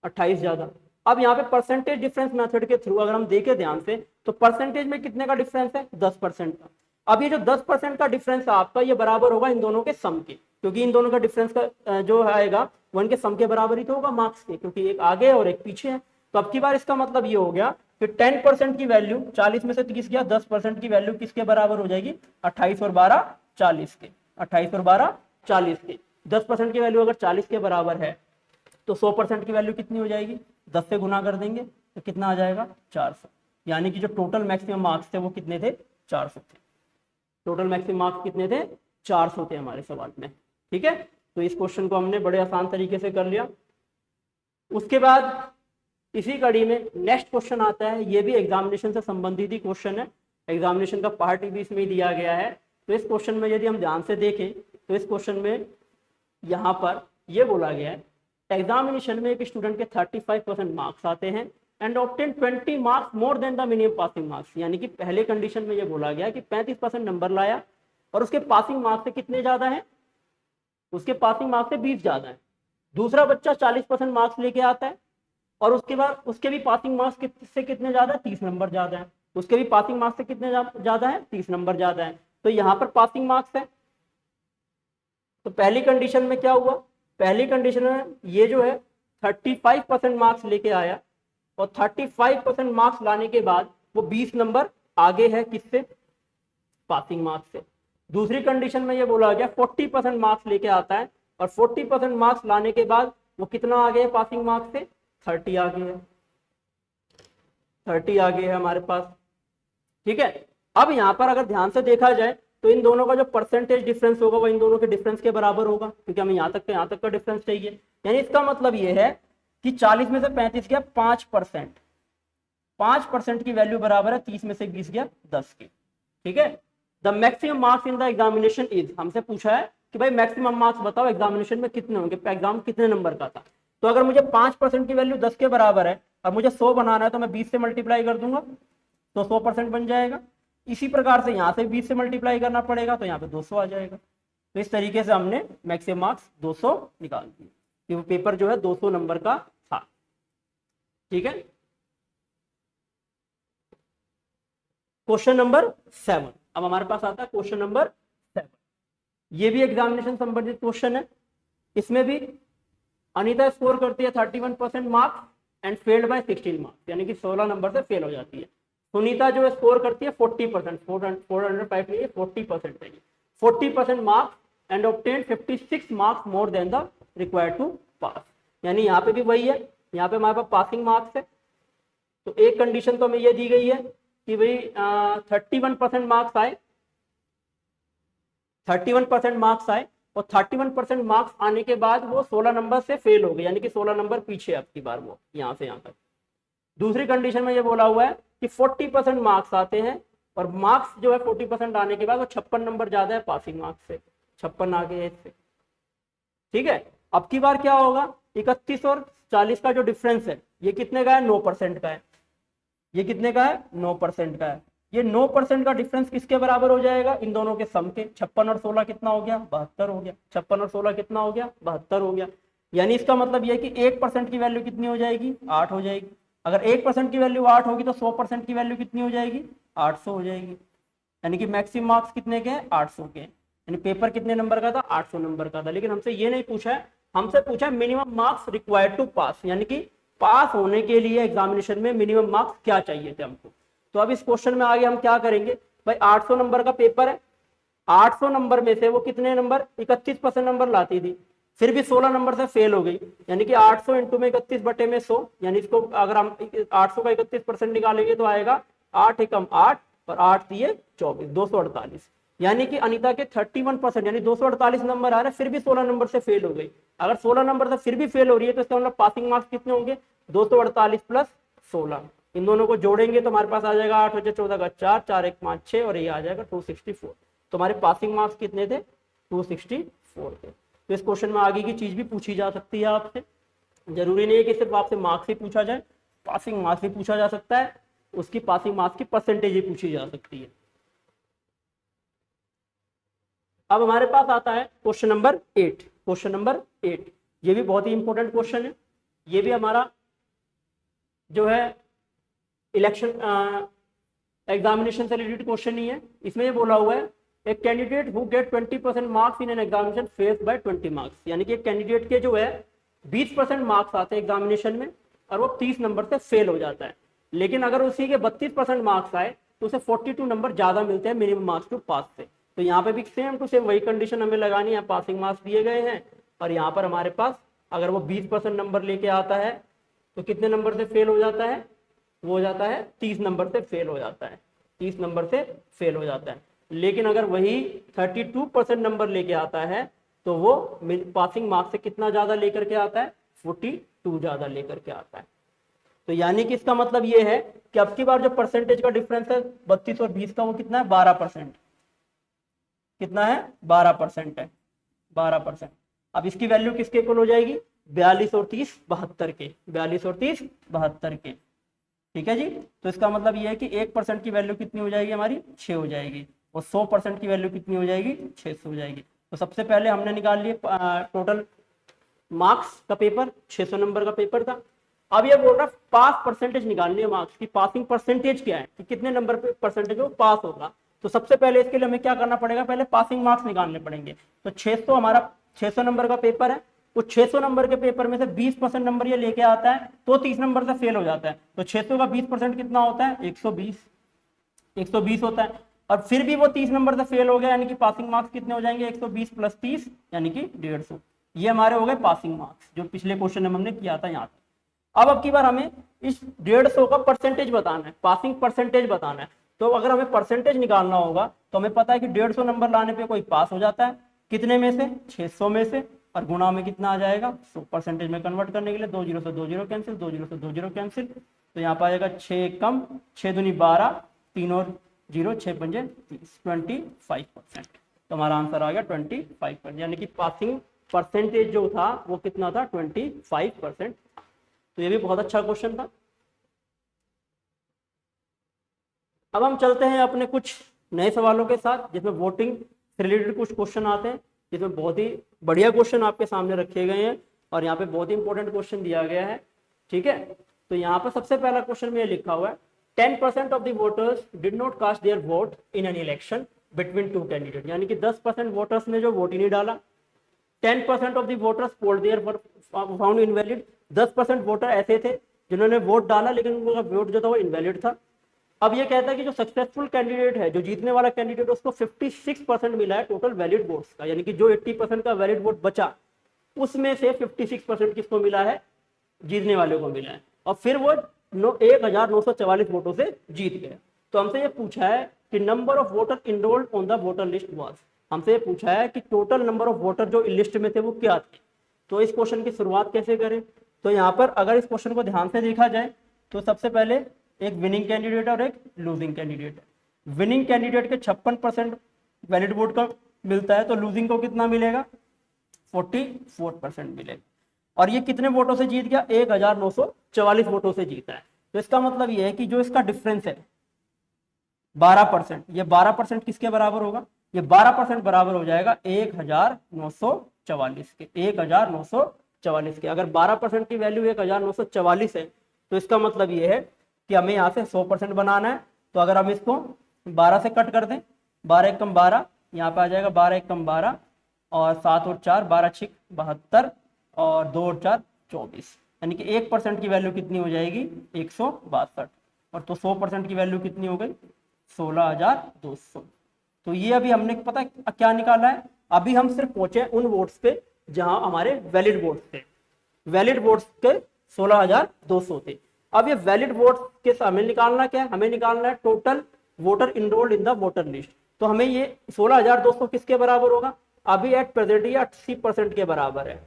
28 ज्यादा। अब यहाँ पे परसेंटेज डिफरेंस मेथड के थ्रू अगर हम देखें ध्यान से तो परसेंटेज में कितने का डिफरेंस है, 10% का। अब ये जो 10% का डिफरेंस है आपका, ये बराबर होगा इन दोनों के सम के, क्योंकि इन दोनों का डिफरेंस का जो आएगा वो इनके सम के बराबर ही तो होगा मार्क्स के, क्योंकि एक आगे और एक पीछे है। तो अब की बार इसका मतलब ये हो गया कि 10% की वैल्यू 40 में से 30 गया, 10% की वैल्यू किसके बराबर हो जाएगी, 28 और 12 40 के, 28 और 12 40 के। 10% की वैल्यू अगर 40 के बराबर है तो 100% की वैल्यू कितनी हो जाएगी, 10 से गुना कर देंगे तो कितना आ जाएगा 400, यानी कि जो टोटल मैक्सिमम मार्क्स थे वो कितने थे, 400 थे। टोटल मैक्सिमम मार्क्स कितने थे, 400 थे हमारे सवाल में। ठीक है, तो इस क्वेश्चन को हमने बड़े आसान तरीके से कर लिया। उसके बाद इसी कड़ी में नेक्स्ट क्वेश्चन आता है, ये भी एग्जामिनेशन से संबंधित ही क्वेश्चन है, एग्जामिनेशन का पार्ट भी इसमें दिया गया है। तो इस क्वेश्चन में यदि हम ध्यान से देखें तो इस क्वेश्चन में यहाँ पर ये बोला गया है, एग्जामिनेशन में एक स्टूडेंट के 35% मार्क्स आते हैं and obtain 20 marks more than the minimum passing marks, यानी कि पहले कंडीशन में ये बोला गया कि 35% नंबर लाया और उसके पासिंग मार्क्स से कितने ज्यादा है, उसके पासिंग मार्क्स से 20 ज्यादा है। दूसरा बच्चा 40% मार्क्स लेके आता है और उसके बाद उसके भी पासिंग मार्क्स से कितने ज्यादा है, 30 नंबर ज्यादा है, उसके भी पासिंग मार्क्स से कितने ज्यादा है, 30 नंबर ज्यादा है। तो यहाँ पर पासिंग मार्क्स है, तो पहली कंडीशन में क्या हुआ, पहली कंडीशन में ये जो है 35% मार्क्स लेके आया और 35% मार्क्स लाने के बाद वो 20 नंबर आगे है किससे, पासिंग मार्क्स से। दूसरी कंडीशन में ये बोला गया 40% मार्क्स लेके आता है और 40% मार्क्स लाने के बाद वो कितना आगे है पासिंग मार्क्स से, 30 आगे है, 30 आगे है हमारे पास। ठीक है, अब यहाँ पर अगर ध्यान से देखा जाए तो इन दोनों का जो परसेंटेज डिफरेंस होगा वो इन दोनों के डिफरेंस के बराबर होगा, क्योंकि हमें यहाँ तक का डिफरेंस चाहिए। यानी इसका मतलब ये है कि 40 में से 35 गया 5%, 5% की वैल्यू बराबर है 30 में से 20 गया 10 की। ठीक है, the maximum marks in the examination is, हमसे पूछा है कि भाई मैक्सिमम मार्क्स बताओ एग्जामिनेशन में कितने होंगे, एग्जाम कितने नंबर का था। तो अगर मुझे 5% की वैल्यू 10 के बराबर है और मुझे 100 बनाना है तो मैं 20 से मल्टीप्लाई कर दूंगा तो 100% बन जाएगा। इसी प्रकार से यहाँ से 20 से मल्टीप्लाई करना पड़ेगा तो यहाँ पे 200 आ जाएगा। तो इस तरीके से हमने मैक्सिमम मार्क्स 200 निकाल दिए, कि वो पेपर जो है 200 नंबर का था। ठीक है, क्वेश्चन नंबर 7 अब हमारे पास आता है, क्वेश्चन नंबर 7। ये भी एग्जामिनेशन संबंधित क्वेश्चन है। इसमें भी अनीता स्कोर करती है 31% marks and failed by 16 marks, यानी कि 16 नंबर से फेल हो जाती है। सुनीता जो स्कोर करती है 40%, 405 नहीं 40% है, 40% marks and obtain 56 marks more than the required to pass, यानी यहाँ पे भी वही है, यहाँ पे हमारे पास पासिंग मार्क्स है। तो एक कंडीशन तो हमें ये दी गई है कि भाई 31% मार्क्स आए, 31% मार्क्स आए और 31% मार्क्स आने के बाद वो 16 नंबर से फेल हो गए, यानी कि 16 नंबर पीछे अब की बार वो यहाँ से यहाँ तक। दूसरी कंडीशन में ये बोला हुआ है कि 40% मार्क्स आते हैं और मार्क्स जो है 40% आने के बाद वो 56 नंबर ज्यादा है पासिंग मार्क्स से, 56 आगे है इससे। ठीक है, अब की बार क्या होगा, 31 और 40 का जो डिफरेंस है ये कितने का है, 9% का है। ये कितने का है, 9% का है। ये 9% का डिफरेंस किसके बराबर हो जाएगा, इन दोनों के सम के। 56 और 16 कितना हो गया, 72 हो गया। 56 और 16 कितना हो गया, 72 हो गया। यानी इसका मतलब ये है कि 1% की वैल्यू कितनी हो जाएगी, 8 हो जाएगी। अगर 1% की वैल्यू 8 होगी तो 100% की वैल्यू कितनी हो जाएगी, 800 हो जाएगी। यानी कि मैक्सिमम मार्क्स कितने के हैं, 800 के। यानी पेपर कितने नंबर का था, 800 नंबर का था। लेकिन हमसे ये नहीं पूछा है, हमसे पूछा है minimum marks required to pass, यानी कि पास होने के लिए एग्जामिनेशन में मिनिमम मार्क्स क्या चाहिए थे हमको। तो अब इस क्वेश्चन में आगे हम क्या करेंगे भाई, 800 नंबर का पेपर है, 800 नंबर में से वो कितने नंबर, 31% नंबर लाती थी, फिर भी 16 नंबर से फेल हो गई। यानी कि 800 इंटू में 31 बटे में 100, यानी इसको अगर हम 800 का 31% निकालेंगे तो आएगा 8 एकम 8 और 8 दिए 24, 248। यानी कि अनीता के 31% यानी 248 नंबर आ रहे हैं, फिर भी 16 नंबर से फेल हो गई। अगर 16 नंबर से फिर भी फेल हो रही है तो इसका मतलब पासिंग मार्क्स कितने होंगे, 248 प्लस 16। इन दोनों को जोड़ेंगे तो हमारे पास आ जाएगा 8 बचे 14 का 4, 4 1 5 6 और ये आ जाएगा 264। तो हमारे पासिंग मार्क्स कितने थे, 264 थे। तो इस क्वेश्चन में आगे की चीज भी पूछी जा सकती है आपसे, जरूरी नहीं है कि सिर्फ आपसे मार्क्स ही पूछा जाए, पासिंग मार्क्स भी पूछा जा सकता है, उसकी पासिंग मार्क्स की परसेंटेज ही पूछी जा सकती है। अब हमारे पास आता है क्वेश्चन नंबर 8। क्वेश्चन नंबर 8 ये भी बहुत ही इंपॉर्टेंट क्वेश्चन है। ये भी हमारा जो है इलेक्शन एग्जामिनेशन से रिलेटेड क्वेश्चन ही है। इसमें ये बोला हुआ है एक candidate who get 20% marks in an examination fails by 20 marks, यानी कि एक कैंडिडेट के जो है 20% मार्क्स आते हैं एग्जामिनेशन में और वो 30 नंबर से फेल हो जाता है। लेकिन अगर उसी के 32% मार्क्स आए तो उसे 42 नंबर ज्यादा मिलते हैं मिनिमम मार्क्स टू पास से। तो यहाँ पे भी सेम टू सेम वही कंडीशन हमें लगानी है, पासिंग मार्क्स दिए गए हैं और यहाँ पर हमारे पास अगर वो 20% नंबर लेके आता है तो कितने नंबर से फेल हो जाता है, वो हो जाता है 30 नंबर से फेल हो जाता है, 30 नंबर से फेल हो जाता है। लेकिन अगर वही 32% नंबर लेके आता है तो वो पासिंग मार्क्स से कितना ज्यादा लेकर के आता है, 42 ज्यादा लेकर के आता है। तो यानी कि इसका मतलब ये है कि अब की बार जो परसेंटेज का डिफरेंस है 32 और 20 का, वो कितना है, 12%। कितना है, 12% है, 12%। अब इसकी वैल्यू किसके इक्वल हो जाएगी, 42 और 30 72 के, 42 और 30 72 के। ठीक है जी। तो इसका मतलब ये है कि 1% की वैल्यू कितनी हो जाएगी हमारी, 6 हो जाएगी, और 100% की वैल्यू कितनी हो जाएगी, 600 हो जाएगी। तो सबसे पहले हमने निकाल लिए टोटल मार्क्स का पेपर, 600 नंबर का पेपर था। अब ये बोल रहा पास परसेंटेज निकालनी है मार्क्स की, पासिंग परसेंटेज क्या है कि कितने नंबर पे परसेंटेज वो पास होगा। तो सबसे पहले इसके लिए हमें क्या करना पड़ेगा, पहले पासिंग मार्क्स निकालने पड़ेंगे। तो 600 हमारा 600 नंबर का पेपर है, उस 600 नंबर के पेपर में से 20% नंबर ये लेके आता है तो 30 नंबर से फेल हो जाता है। तो 600 का 20% कितना होता है, 120 होता है। और फिर भी वो 30 नंबर से फेल हो गया, यानी कि पासिंग मार्क्स कितने हो जाएंगे, 120 प्लस 30 यानी कि 150। ये हमारे हो गए पासिंग मार्क्स, जो पिछले क्वेश्चन में हमने किया था यहाँ तक। अब की बार हमें इस 150 का परसेंटेज बताना है, पासिंग परसेंटेज बताना है। तो अगर हमें परसेंटेज निकालना होगा तो हमें पता है कि 150 नंबर लाने पे कोई पास हो जाता है, कितने में से, 600 में से, और गुणा में कितना आ जाएगा, 100 परसेंटेज में कन्वर्ट करने के लिए 2 जीरो से 2 जीरो कैंसिल, 2 जीरो से 2 जीरो कैंसिल। तो यहाँ पर आएगा 6 कम 6 दूनी 12, 3 और 0 6 पंजे 30, 25%। तो हमारा आंसर आ गया 25%, यानी कि पासिंग परसेंटेज जो था वो कितना था, 25%। तो ये भी बहुत अच्छा क्वेश्चन था। अब हम चलते हैं अपने कुछ नए सवालों के साथ, जिसमें वोटिंग से रिलेटेड कुछ क्वेश्चन आते हैं, जिसमें बहुत ही बढ़िया क्वेश्चन आपके सामने रखे गए हैं और यहाँ पे बहुत ही इंपॉर्टेंट क्वेश्चन दिया गया है। ठीक है, तो यहाँ पर सबसे पहला क्वेश्चन में लिखा हुआ है 10% of the voters did not cast their vote in an election between two candidate, यानी कि 10% वोटर्स ने जो वोट ही नहीं डाला। 10% of the voters polled there found invalid, 10% voter ऐसे थे जिन्होंने वोट डाला लेकिन उनका वोट जो था वो इनवैलिड था। अब ये कहता है कि जो सक्सेसफुल कैंडिडेट है, जो जीतने वाला कैंडिडेट, उसको 56% मिला है टोटल वैलिड वोट्स का, यानी कि जो 80% का वैलिड वोट बचा उसमें से 56% किसको मिला है, जीतने वाले को मिला है। और फिर वो 1944 वोटों से जीत गया। तो हमसे ये पूछा है कि number of voter enrolled on the voter list was, हमसे ये पूछा है कि टोटल नंबर ऑफ वोटर जो लिस्ट में थे वो क्या थे। तो इस क्वेश्चन की शुरुआत कैसे करें, तो यहाँ पर अगर इस क्वेश्चन को ध्यान से देखा जाए तो सबसे पहले एक विनिंग कैंडिडेट और एक लूजिंग कैंडिडेट है। विनिंग कैंडिडेट के 56% वैलिड वोट का मिलता है, तो लूजिंग को कितना मिलेगा, 44% मिलेगा। और ये कितने वोटों से जीत गया, 1944 वोटों से जीता है। तो इसका मतलब ये है कि जो इसका डिफरेंस है 12%, ये 12% किसके बराबर होगा, ये 12% बराबर हो जाएगा 1944 के, 1944 के। अगर 12% की वैल्यू 1944 है तो इसका मतलब ये है कि हमें यहाँ से 100% बनाना है। तो अगर हम इसको 12 से कट कर दें, 12 एकम 12, यहाँ पे आ जाएगा 12 एकम 12, और 7 और 4 12 छिक 72, और 2 और 4 24, यानी कि 1% की वैल्यू कितनी हो जाएगी 162, और तो 100% की वैल्यू कितनी हो गई 16,200। तो ये अभी हमने पता क्या निकाला है, अभी हम सिर्फ पहुंचे उन वोट्स पे जहां हमारे वैलिड वोट्स थे, वैलिड वोट्स के 16,200 थे। अब ये वैलिड वोट्स के हमें निकालना क्या है, हमें निकालना है total voter enrolled in the voter list. तो हमें ये 16,200 किसके बराबर होगा, अभी एट प्रेजेंट ये 80% के बराबर है।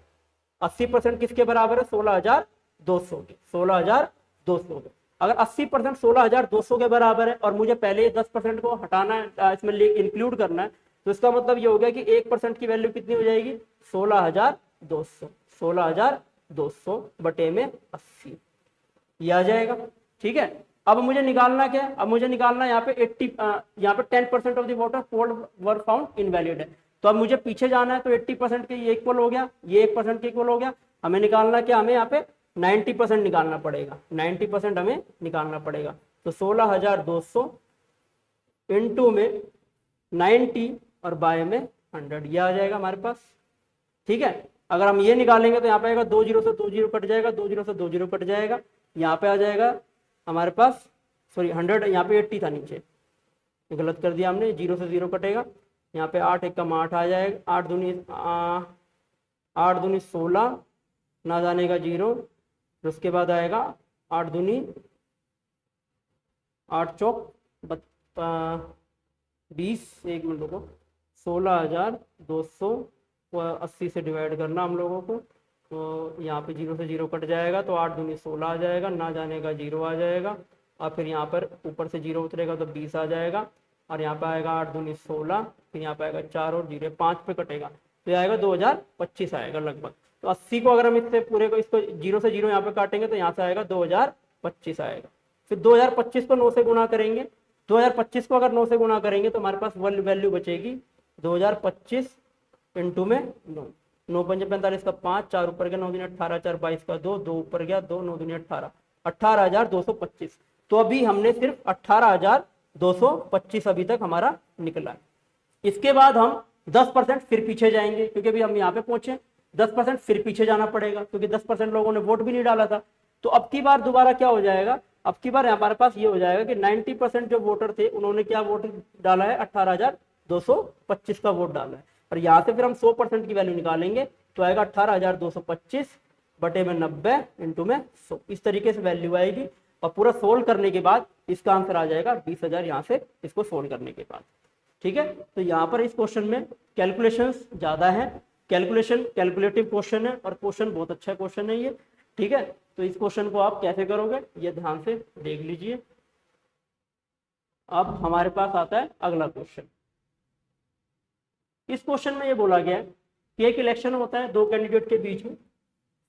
80% किसके बराबर है 16,200 के, 16,200 के। अगर 80% 16,200 के बराबर है और मुझे पहले 10% को हटाना है, इसमें इंक्लूड करना है, तो इसका मतलब ये हो गया कि 1% की वैल्यू कितनी हो जाएगी 16,200, 16,200 बटे में 80, ये आ जाएगा। ठीक है, अब मुझे निकालना क्या है, अब मुझे निकालना यहाँ पे 10% of the voter polled were found invalid है। तो अब मुझे पीछे जाना है, तो 80% के ये इक्वल हो गया, ये 1% के इक्वल हो गया। हमें निकालना क्या, हमें यहाँ पे 90% निकालना पड़ेगा, 90% हमें निकालना पड़ेगा। तो 16,200 इंटू में 90 और बाय में 100, ये आ जाएगा हमारे पास। ठीक है, अगर हम ये निकालेंगे तो यहाँ पे आएगा 2 जीरो से 2 जीरो कट जाएगा, 2 जीरो से 2 जीरो कट जाएगा, यहाँ पे आ जाएगा हमारे पास, सॉरी 100, यहाँ पे 80 था नीचे, गलत कर दिया हमने, 0 से 0 कटेगा, यहाँ पे 8 एकम 8 आ जाएगा, 8 दूनी 16, ना जाने का 0, फिर उसके बाद आएगा 8 दूनी 8 चौक 20, एक मिनट रुको, 16,200 को 80 से डिवाइड करना हम लोगों को, तो यहाँ पे 0 से 0 कट जाएगा, तो 8 दूनी 16 आ जाएगा, ना जाने का 0 आ जाएगा, और फिर यहाँ पर ऊपर से 0 उतरेगा तो 20 आ जाएगा, और यहाँ पे आएगा 8 दूनी 16, फिर यहाँ पे आएगा 4 और 0 5 पे कटेगा, तो आएगा 2025 आएगा लगभग। तो 80 को अगर हम इससे पूरे को इसको 0 से 0 यहाँ पे काटेंगे तो यहाँ से आएगा 2025 आएगा। फिर 2025 को 9 से गुणा करेंगे, 2025 को अगर 9 से गुणा करेंगे तो हमारे पास वैल्यू बचेगी 2025 इंटू में 9, 9 पंजे 45 का 5, 4 ऊपर गया 9 दूनी 18, 4 22 का 2, 2 ऊपर गया 2, 9 दूनी 18, 18,225। तो अभी हमने सिर्फ 18,225 अभी तक हमारा निकला है। इसके बाद हम 10% फिर पीछे जाएंगे, क्योंकि अभी हम यहाँ पे पहुंचे, 10% फिर पीछे जाना पड़ेगा, क्योंकि 10% लोगों ने वोट भी नहीं डाला था। तो अब की बार दोबारा क्या हो जाएगा, अब की बार हमारे पास ये हो जाएगा कि 90% जो वोटर थे उन्होंने क्या वोट डाला है 18,225 का वोट डाला है, और यहाँ से फिर हम 100% की वैल्यू निकालेंगे, तो आएगा 18,225 बटे में 90 इंटू में 100, इस तरीके से वैल्यू आएगी। और पूरा सोल्व करने के बाद इसका आंसर आ जाएगा 20,000 यहाँ से, इसको सोल्व करने के बाद। ठीक है, तो यहाँ पर इस क्वेश्चन में कैलकुलेशंस ज़्यादा है, कैलकुलेटिव क्वेश्चन है, और क्वेश्चन बहुत अच्छा क्वेश्चन है ये। ठीक है, तो इस क्वेश्चन को आप कैसे करोगे ये ध्यान से देख लीजिए। अब हमारे पास आता है अगला क्वेश्चन। इस क्वेश्चन में ये बोला गया है कि एक इलेक्शन होता है दो कैंडिडेट के बीच में,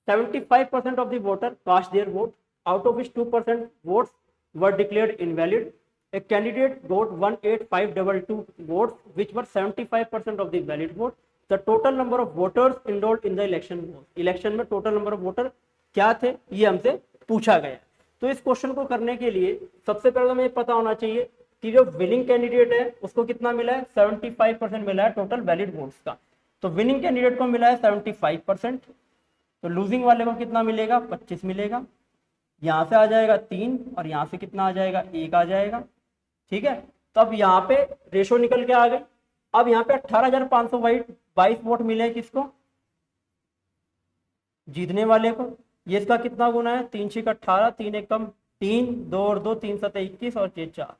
75% of the voter cast their vote, out of which 2% votes were declared invalid. A candidate got 18522 votes which were 75% of the valid vote. The total number of voters enrolled in the election was. Election में total number of voter क्या थे ये हमसे पूछा गया। तो इस question को करने के लिए सबसे पहले हमें पता होना चाहिए कि जो विनिंग कैंडिडेट है उसको कितना मिला है, 75% मिला है टोटल वैलिड वोट्स का। तो विनिंग कैंडिडेट को मिला है 75%, तो लूजिंग वाले को कितना मिलेगा 25 मिलेगा, यहाँ से आ जाएगा 3 और यहाँ से कितना आ जाएगा 1 आ जाएगा। ठीक है, तब यहाँ पे रेशो निकल के आ गई। अब यहाँ पे 18,522 वोट मिले हैं किसको, जीतने वाले को। ये इसका कितना गुना है, 3 6 18, 3 1 कम 3, 2 और 2 3 7 21 और 6 4,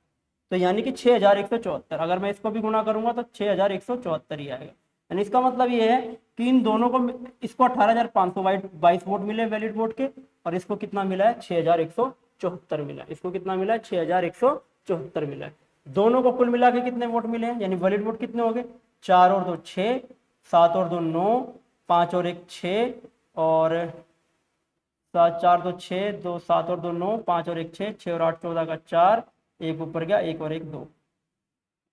तो यानी कि 6,174। अगर मैं इसको भी गुना करूंगा तो 6,174 ही आएगा। यानी इसका मतलब ये है कि इन दोनों को, इसको 18,522 वोट मिले वैलिड वोट के, और इसको कितना मिला है 6,174 मिला। इसको कितना मिला है 6,174 मिला है। दोनों को कुल मिला के कितने वोट मिले हैं, यानी वैलिड वोट कितने हो गए, 4 और 2 6, 7 और 2 9, 5 और 1 6, और 4 2 6, 2 7 और 2 9, 5 और 1 6, 6 और 8 14 का 4, 1 ऊपर गया 1 और 1 2,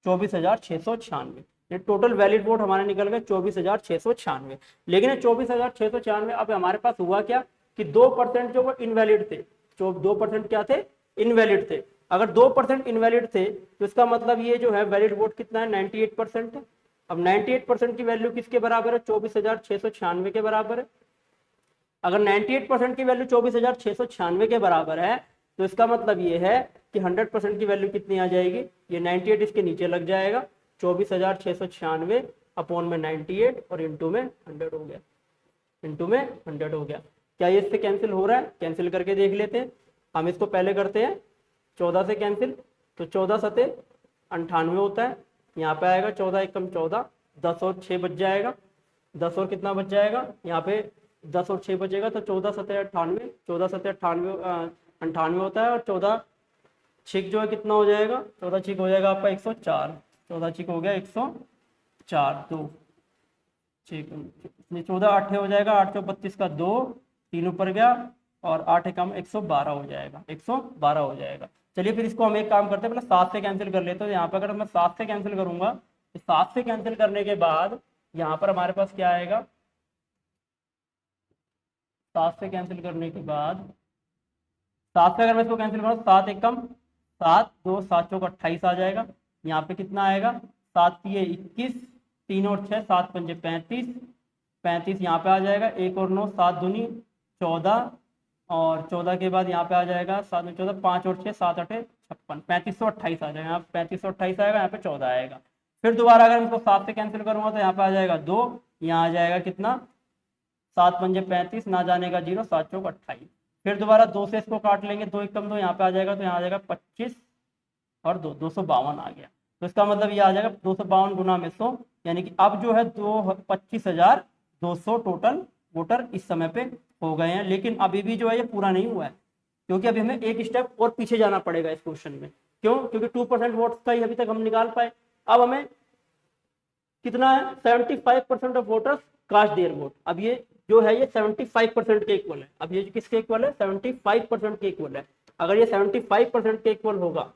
24,696। टोटल वैलिड वोट हमारे निकल गए 24,696। लेकिन 24,696, अब हमारे पास हुआ क्या कि 2% जो वो इनवैलिड थे, जो 2% क्या थे, इनवैलिड थे। अगर 2% इनवैलिड थे तो इसका मतलब ये जो है वैलिड वोट कितना है, 98% है। अब 98% की वैल्यू किसके बराबर है, 24,696 के बराबर है। अगर 98% की वैल्यू 24,696 के बराबर है तो इसका मतलब ये है कि 100% की वैल्यू कितनी आ जाएगी, ये 98 इसके नीचे लग जाएगा, 24,696 अपॉन में 98 और इंटू में 100 हो गया, इंटू में 100 हो गया। क्या ये इससे कैंसिल हो रहा है, कैंसिल करके देख लेते हैं। हम इसको पहले करते हैं 14 से कैंसिल, तो 14 सते 98 होता है, यहाँ पे आएगा 14 एकम 14, 10 और 6 बच जाएगा, 10 और कितना बच जाएगा, यहाँ पे 10 और 6 बचेगा, तो 14 सते 98, 14 सते 98 होता है, और 14 छिक जो है कितना हो जाएगा, 14 छिक हो जाएगा आपका 104, 14 छिक हो गया 104, 2 छिक 14 8 हो जाएगा, 8 चौ 32 का 2, 3 ऊपर गया, और 8 एकम 112 हो जाएगा, 112 हो जाएगा। चलिए फिर इसको हम एक काम करते हैं, पहले 7 से कैंसिल कर लेते हैं। यहाँ पर अगर मैं 7 से कैंसिल करूंगा तो 7 से कैंसिल करने के बाद यहाँ पर हमारे पास क्या आएगा, 7 से कैंसिल करने के बाद 7 से अगर मैं इसको कैंसिल करूँ, 7 एकम 7, 2 7 चौक 28 आ जाएगा। यहाँ पे कितना आएगा, 7 तिये 21, 3 और 6 7 पंजे 35, 35 यहाँ पे आ जाएगा, 1 और 9 7 दूनी 14, और 14 के बाद यहाँ पे आ जाएगा 7 में 14, 5 और 6 7 8 56, 3528 आ जाएगा, यहाँ 3528 आएगा, यहाँ पे 14 आएगा। फिर दोबारा अगर इसको 7 से कैंसिल करूंगा तो यहाँ पे आ जाएगा 2, यहाँ आ जाएगा कितना, 7 पंजे 35, ना जाने का 0, 7 चौक 28। फिर दोबारा 2 से इसको काट लेंगे, 2 एकम 2 यहाँ पे आ जाएगा, तो यहाँ आ जाएगा 25 और 2 252 आ गया। तो इसका मतलब ये आ जाएगा 252 गुना में 100, यानी कि अब जो है 25,200 टोटल वोटर इस समय पे हो गए हैं। लेकिन अभी भी जो है ये पूरा नहीं हुआ है, क्योंकि अभी हमें एक स्टेप और पीछे जाना पड़ेगा इस क्वेश्चन में। क्यों, क्योंकि 2% वोट्स का ही अभी तक हम निकाल पाए। अब हमें कितना है, 75% of voters cast their vote. अब ये जो है ये 75% के इक्वल है। अब ये किसके इक्वल है, 75% के इक्वल है। अगर ये 75% के इक्वल होगा,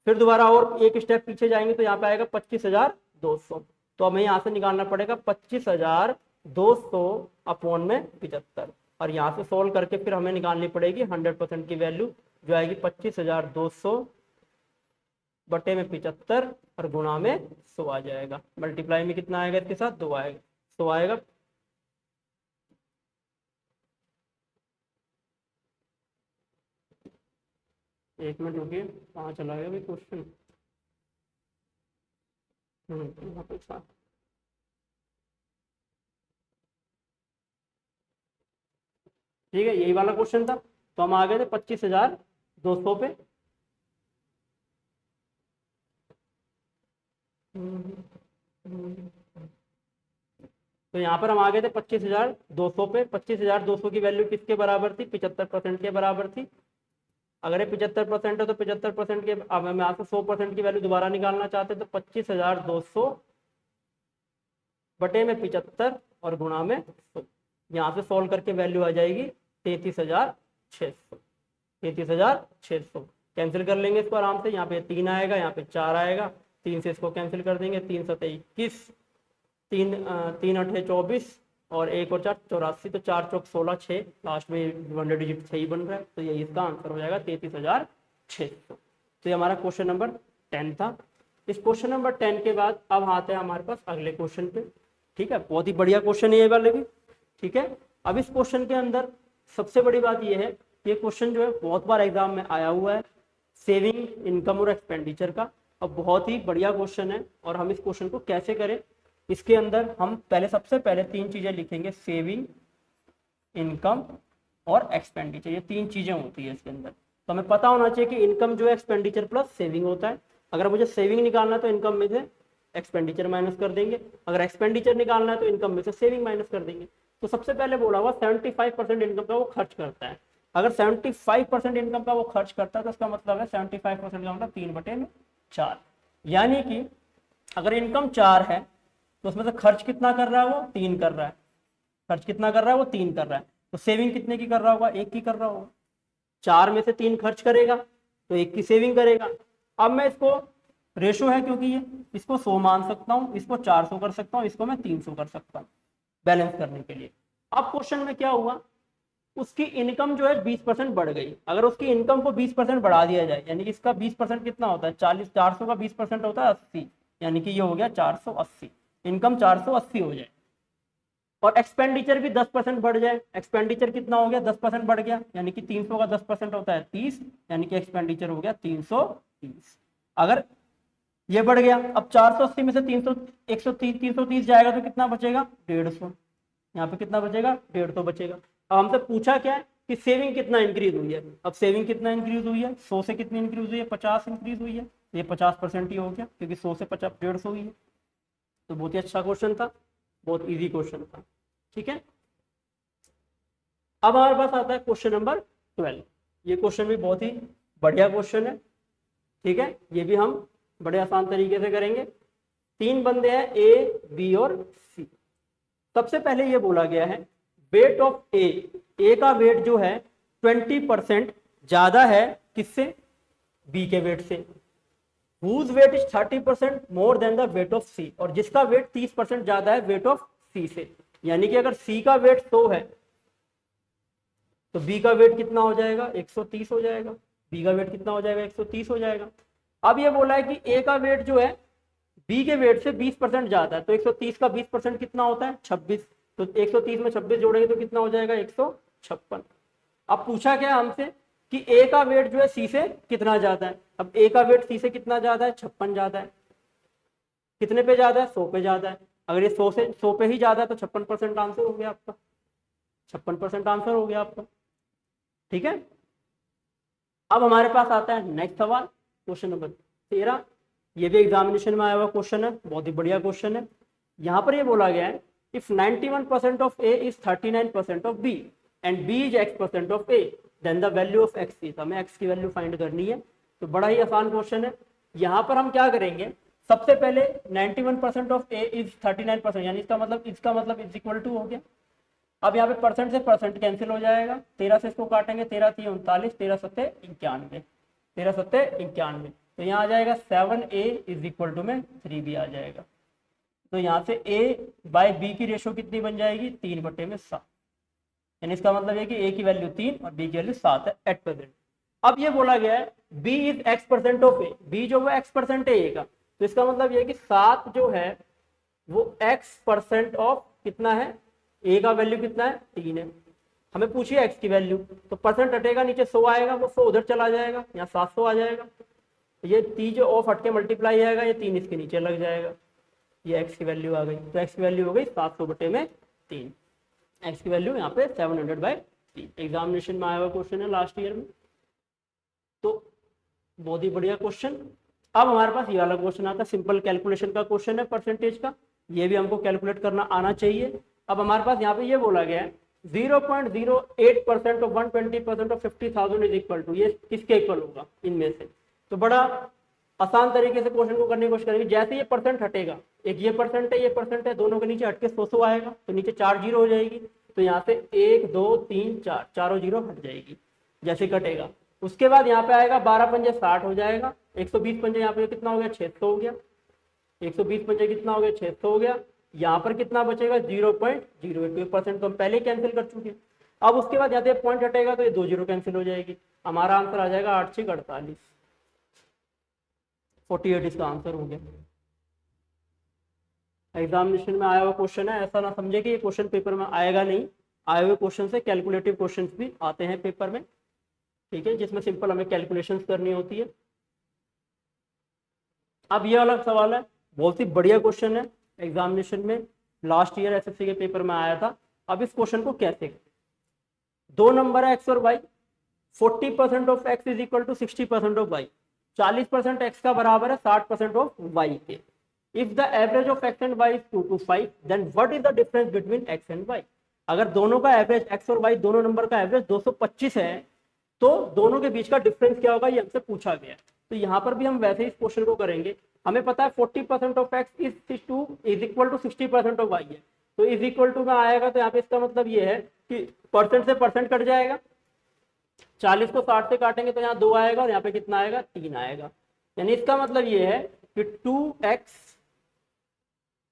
फिर दोबारा और एक स्टेप पीछे जाएंगे तो यहाँ पे आएगा 25,200। तो हमें यहाँ से निकालना पड़ेगा 25,200 अपॉन में 75, और यहाँ से सोल्व करके फिर हमें निकालनी पड़ेगी 100% की वैल्यू, जो आएगी 25,200 बटे में 75 और गुणा में 100 आ जाएगा। मल्टीप्लाई में कितना आएगा, इसके साथ 2 आएगा, 100 आएगा। एक मिनट रुकिए, कहाँ चला गया भाई क्वेश्चन। यहाँ पे था, ठीक है, यही वाला क्वेश्चन था। तो हम आ गए थे 25,200 पे। तो यहाँ पर हम आ गए थे 25,200 पे। 25,200 की वैल्यू किसके बराबर थी, 75% के बराबर थी। अगर ये 75% है तो 75% के, अब हम यहाँ से 100% की वैल्यू दोबारा निकालना चाहते हैं, तो 25,200 बटे में 75 और गुणा में 100। यहाँ से सॉल्व करके वैल्यू आ जाएगी 33,600। 33,600 कैंसिल कर लेंगे इसको आराम से, यहाँ पे 3 आएगा, यहाँ पे 4 आएगा, 3 से इसको कैंसिल कर देंगे, 3 सते 21, 3 8 24, और 1 और 4 84, तो 4 चौक 16, 6 लास्ट में 100 डिजिट 6 ही बन रहा है, तो ये इसका आंसर हो जाएगा 33,600। तो ये हमारा क्वेश्चन नंबर 10 था। इस क्वेश्चन नंबर 10 के बाद अब आते हैं हमारे पास अगले क्वेश्चन पे। ठीक है, बहुत ही बढ़िया क्वेश्चन है ये वाले भी। ठीक है, अब इस क्वेश्चन के अंदर सबसे बड़ी बात ये है, ये क्वेश्चन जो है बहुत बार एग्जाम में आया हुआ है, सेविंग इनकम और एक्सपेंडिचर का, और बहुत ही बढ़िया क्वेश्चन है। और हम इस क्वेश्चन को कैसे करें, इसके अंदर हम पहले सबसे पहले 3 चीजें लिखेंगे, सेविंग, इनकम और एक्सपेंडिचर। ये 3 चीजें होती है इसके अंदर। तो हमें पता होना चाहिए कि इनकम जो है एक्सपेंडिचर प्लस सेविंग होता है। अगर मुझे सेविंग निकालना है तो इनकम में से एक्सपेंडिचर माइनस कर देंगे, अगर एक्सपेंडिचर निकालना है तो इनकम में से सेविंग माइनस कर देंगे। तो सबसे पहले बोला हुआ 75% इनकम का वो खर्च करता है। अगर 75% इनकम का वो खर्च करता है तो इसका मतलब है 75% का मतलब 3/4। यानी कि अगर इनकम 4 है तो उसमें से खर्च कितना कर रहा है, वो 3 कर रहा है। खर्च कितना कर रहा है, वो 3 कर रहा है। तो सेविंग कितने की कर रहा होगा, 1 की कर रहा होगा। 4 में से 3 खर्च करेगा तो 1 की सेविंग करेगा। अब मैं इसको रेशो है क्योंकि ये इसको 100 मान सकता हूँ, इसको 400 कर सकता हूँ, इसको मैं 300 कर सकता हूँ बैलेंस करने के लिए। अब क्वेश्चन में क्या हुआ, उसकी इनकम जो है 20% बढ़ गई। अगर उसकी इनकम को 20% बढ़ा दिया जाए, यानी कि इसका 20% कितना होता है, 400 का 20% होता है 80, यानी कि ये हो गया 480, इनकम 480 हो जाए। और एक्सपेंडिचर भी 10% बढ़ जाए, एक्सपेंडिचर कितना हो गया 10% बढ़ गया, यानी कि 300 का 10% होता है 30, यानी कि एक्सपेंडिचर हो गया 330। अगर ये बढ़ गया, अब 480 में से 300 130 330 जाएगा तो कितना बचेगा 150, यहाँ पे कितना बचेगा 150 बचेगा। अब हमसे पूछा क्या है कि सेविंग कितना इंक्रीज हुई है। अब सेविंग कितना इंक्रीज हुई है, 100 से कितनी इंक्रीज हुई है, 50 इंक्रीज हुई है। ये 50% ही हो गया क्योंकि 100 से 50 150 हुई है। तो बहुत ही अच्छा क्वेश्चन था, बहुत इजी क्वेश्चन था। ठीक है, अब हमारे पास आता है क्वेश्चन नंबर 12। ये क्वेश्चन भी बहुत ही बढ़िया क्वेश्चन है। ठीक है, ये भी हम बड़े आसान तरीके से करेंगे। 3 बंदे हैं ए, बी और सी। सबसे पहले ये बोला गया है वेट ऑफ ए का वेट जो है 20% ज्यादा है किससे, बी के वेट से। whose weight is 30% more than the weight of C, और जिसका वेट 30% ज्यादा है वेट ऑफ सी से। यानी कि अगर सी का वेट 100 है तो बी का वेट कितना हो जाएगा 130 हो जाएगा, बी का वेट कितना हो जाएगा 130 हो जाएगा। अब ये बोला है कि ए का वेट जो है बी के वेट से 20% ज्यादा है, तो 130 का 20% कितना होता है 26, तो 130 में 26 जोड़ेंगे तो कितना हो जाएगा 156। अब पूछा क्या हमसे कि ए का वेट जो है सी से कितना ज्यादा है। अब ए का वेट सी से कितना ज्यादा है 56 ज्यादा है, कितने पे ज्यादा है 100 पे ज्यादा है। अगर ये 100 पे ही ज्यादा है तो 56% आंसर हो गया आपका, 56% आंसर हो गया आपका। ठीक है, अब हमारे पास आता है नेक्स्ट सवाल, क्वेश्चन नंबर 13। ये भी एग्जामिनेशन में आया हुआ क्वेश्चन है, बहुत ही बढ़िया क्वेश्चन है। यहाँ पर ये बोला गया है if 91% of A is 39% of B and B is x% of A then the value of X is. हमें एक्स की वैल्यू फाइंड करनी है, तो बड़ा ही आसान क्वेश्चन है। यहाँ पर हम क्या करेंगे, सबसे पहले 91% ऑफ ए इज 39%, यानी इसका मतलब इज इक्वल टू हो गया। अब यहाँ पे परसेंट से परसेंट कैंसिल हो जाएगा, 13 से इसको काटेंगे, 13 3 39, 13 सत्ते 91, 13 सत्ते 91, तो यहाँ आ जाएगा 7a इज इक्वल टू में 3b आ जाएगा। तो यहाँ से a बाय b की रेशो कितनी बन जाएगी 3/7, यानी इसका मतलब है कि a की वैल्यू 3 और b की वैल्यू 7 है एट प्रेजेंट। अब ये बोला गया है b is x% of a, b जो है x% है a का, तो इसका मतलब ये कि 7 जो है वो x% ऑफ कितना है, a का वैल्यू कितना है 3 है। हमें पूछिए x की वैल्यू, तो परसेंट हटेगा नीचे 100 आएगा, वो 100 उधर चला जाएगा, यहाँ 700 आ जाएगा। ये 3 जो ऑफ हटके मल्टीप्लाई आएगा, ये 3 इसके नीचे लग जाएगा, ये x की वैल्यू आ गई। तो x की वैल्यू हो गई 700/3, x की वैल्यू यहाँ पे 700/3। एग्जामिनेशन में आया हुआ क्वेश्चन है लास्ट ईयर में, तो बहुत ही बढ़िया क्वेश्चन। अब हमारे पास ये वाला क्वेश्चन आता है, सिंपल कैलकुलेशन का क्वेश्चन है परसेंटेज का, ये भी हमको कैलकुलेट करना आना चाहिए। अब हमारे पास यहाँ पे ये बोला गया है 0.08% of 120% of 50,000 is equal to, ये किसके इक्वल होगा इनमें से। तो बड़ा आसान तरीके से क्वेश्चन को करने की कोशिश करेंगे। जैसे ये परसेंट हटेगा, एक ये परसेंट है, ये परसेंट है, दोनों के नीचे हटके 100 आएगा, तो नीचे 4 जीरो हो जाएगी, तो यहाँ से 1 2 3 4 चारों जीरो हट जाएगी जैसे कटेगा। उसके बाद यहाँ पे आएगा 12 पंजे 60 हो जाएगा, 120 पंजे यहाँ पे कितना हो गया 600 हो गया, 120 पंजे कितना हो गया 600 हो गया। यहाँ पर कितना बचेगा 0.08%, तो हम पहले कैंसिल कर चुके। अब उसके बाद यहाँ से पॉइंट हटेगा तो ये 2 जीरो कैंसिल हो जाएगी, हमारा आंसर आ जाएगा 8 6 48, 48 इसका आंसर हो गया। एग्जामिनेशन में आया हुआ क्वेश्चन है, ऐसा ना समझे कि ये क्वेश्चन पेपर में आएगा नहीं, आए हुए क्वेश्चन से कैलकुलेटिव क्वेश्चन भी आते हैं पेपर में, ठीक है, जिसमें सिंपल हमें कैलकुलेशंस करनी होती है। अब ये वाला सवाल है, बहुत ही बढ़िया क्वेश्चन है, एग्जामिनेशन में लास्ट ईयर एसएससी के पेपर में आया था। अब इस क्वेश्चन को कैसे करें, दो नंबर है एक्स और Y, 40% of X is equal to 60% of Y, 40% X का बराबर है 60% ऑफ वाई के। If the average of X and Y is 2 to 5 then what is the difference between X and Y. अगर दोनों का average X और Y दोनों number का एवरेज 225 है तो दोनों के बीच का डिफरेंस क्या होगा, ये हमसे पूछा गया है। तो यहाँ पर भी हम वैसे ही इस क्वेश्चन को करेंगे। हमें पता है 40% of X is equal to 60% of Y है, तो इज इक्वल टू में आएगा, तो यहाँ पे इसका मतलब ये है कि परसेंट से परसेंट कट जाएगा, 40 को 60 से काटेंगे तो यहाँ 2 आएगा और यहाँ पे कितना आएगा 3 आएगा। यानी इसका मतलब ये है कि 2x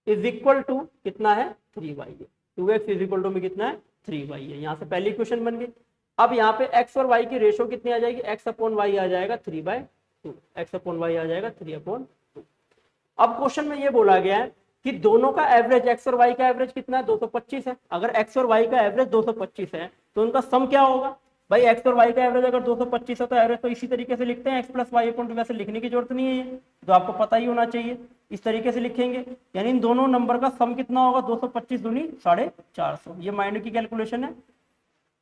इज इक्वल टू कितना है 3y है। 2x इज इक्वल टू में कितना है 3y है। यहाँ से पहली इक्वेशन बन गई। अब यहाँ पे x और y की रेशो कितनी आ जाएगी, x अपॉन y आ जाएगा 3/2, x अपॉन y आ जाएगा 3/2। अब क्वेश्चन में ये बोला गया है कि दोनों का एवरेज x और y का एवरेज कितना है 225 है। अगर x और y का एवरेज 225 है तो उनका सम क्या होगा। भाई x और y का एवरेज अगर 225 है तो एवरेज तो इसी तरीके से लिखते हैं x प्लस वाई अपॉन 2, वैसे लिखने की जरूरत नहीं है, ये तो आपको पता ही होना चाहिए। इस तरीके से लिखेंगे, यानी इन दोनों नंबर का सम कितना होगा 225 दूनी 450। ये माइंड की कैलकुलेशन है,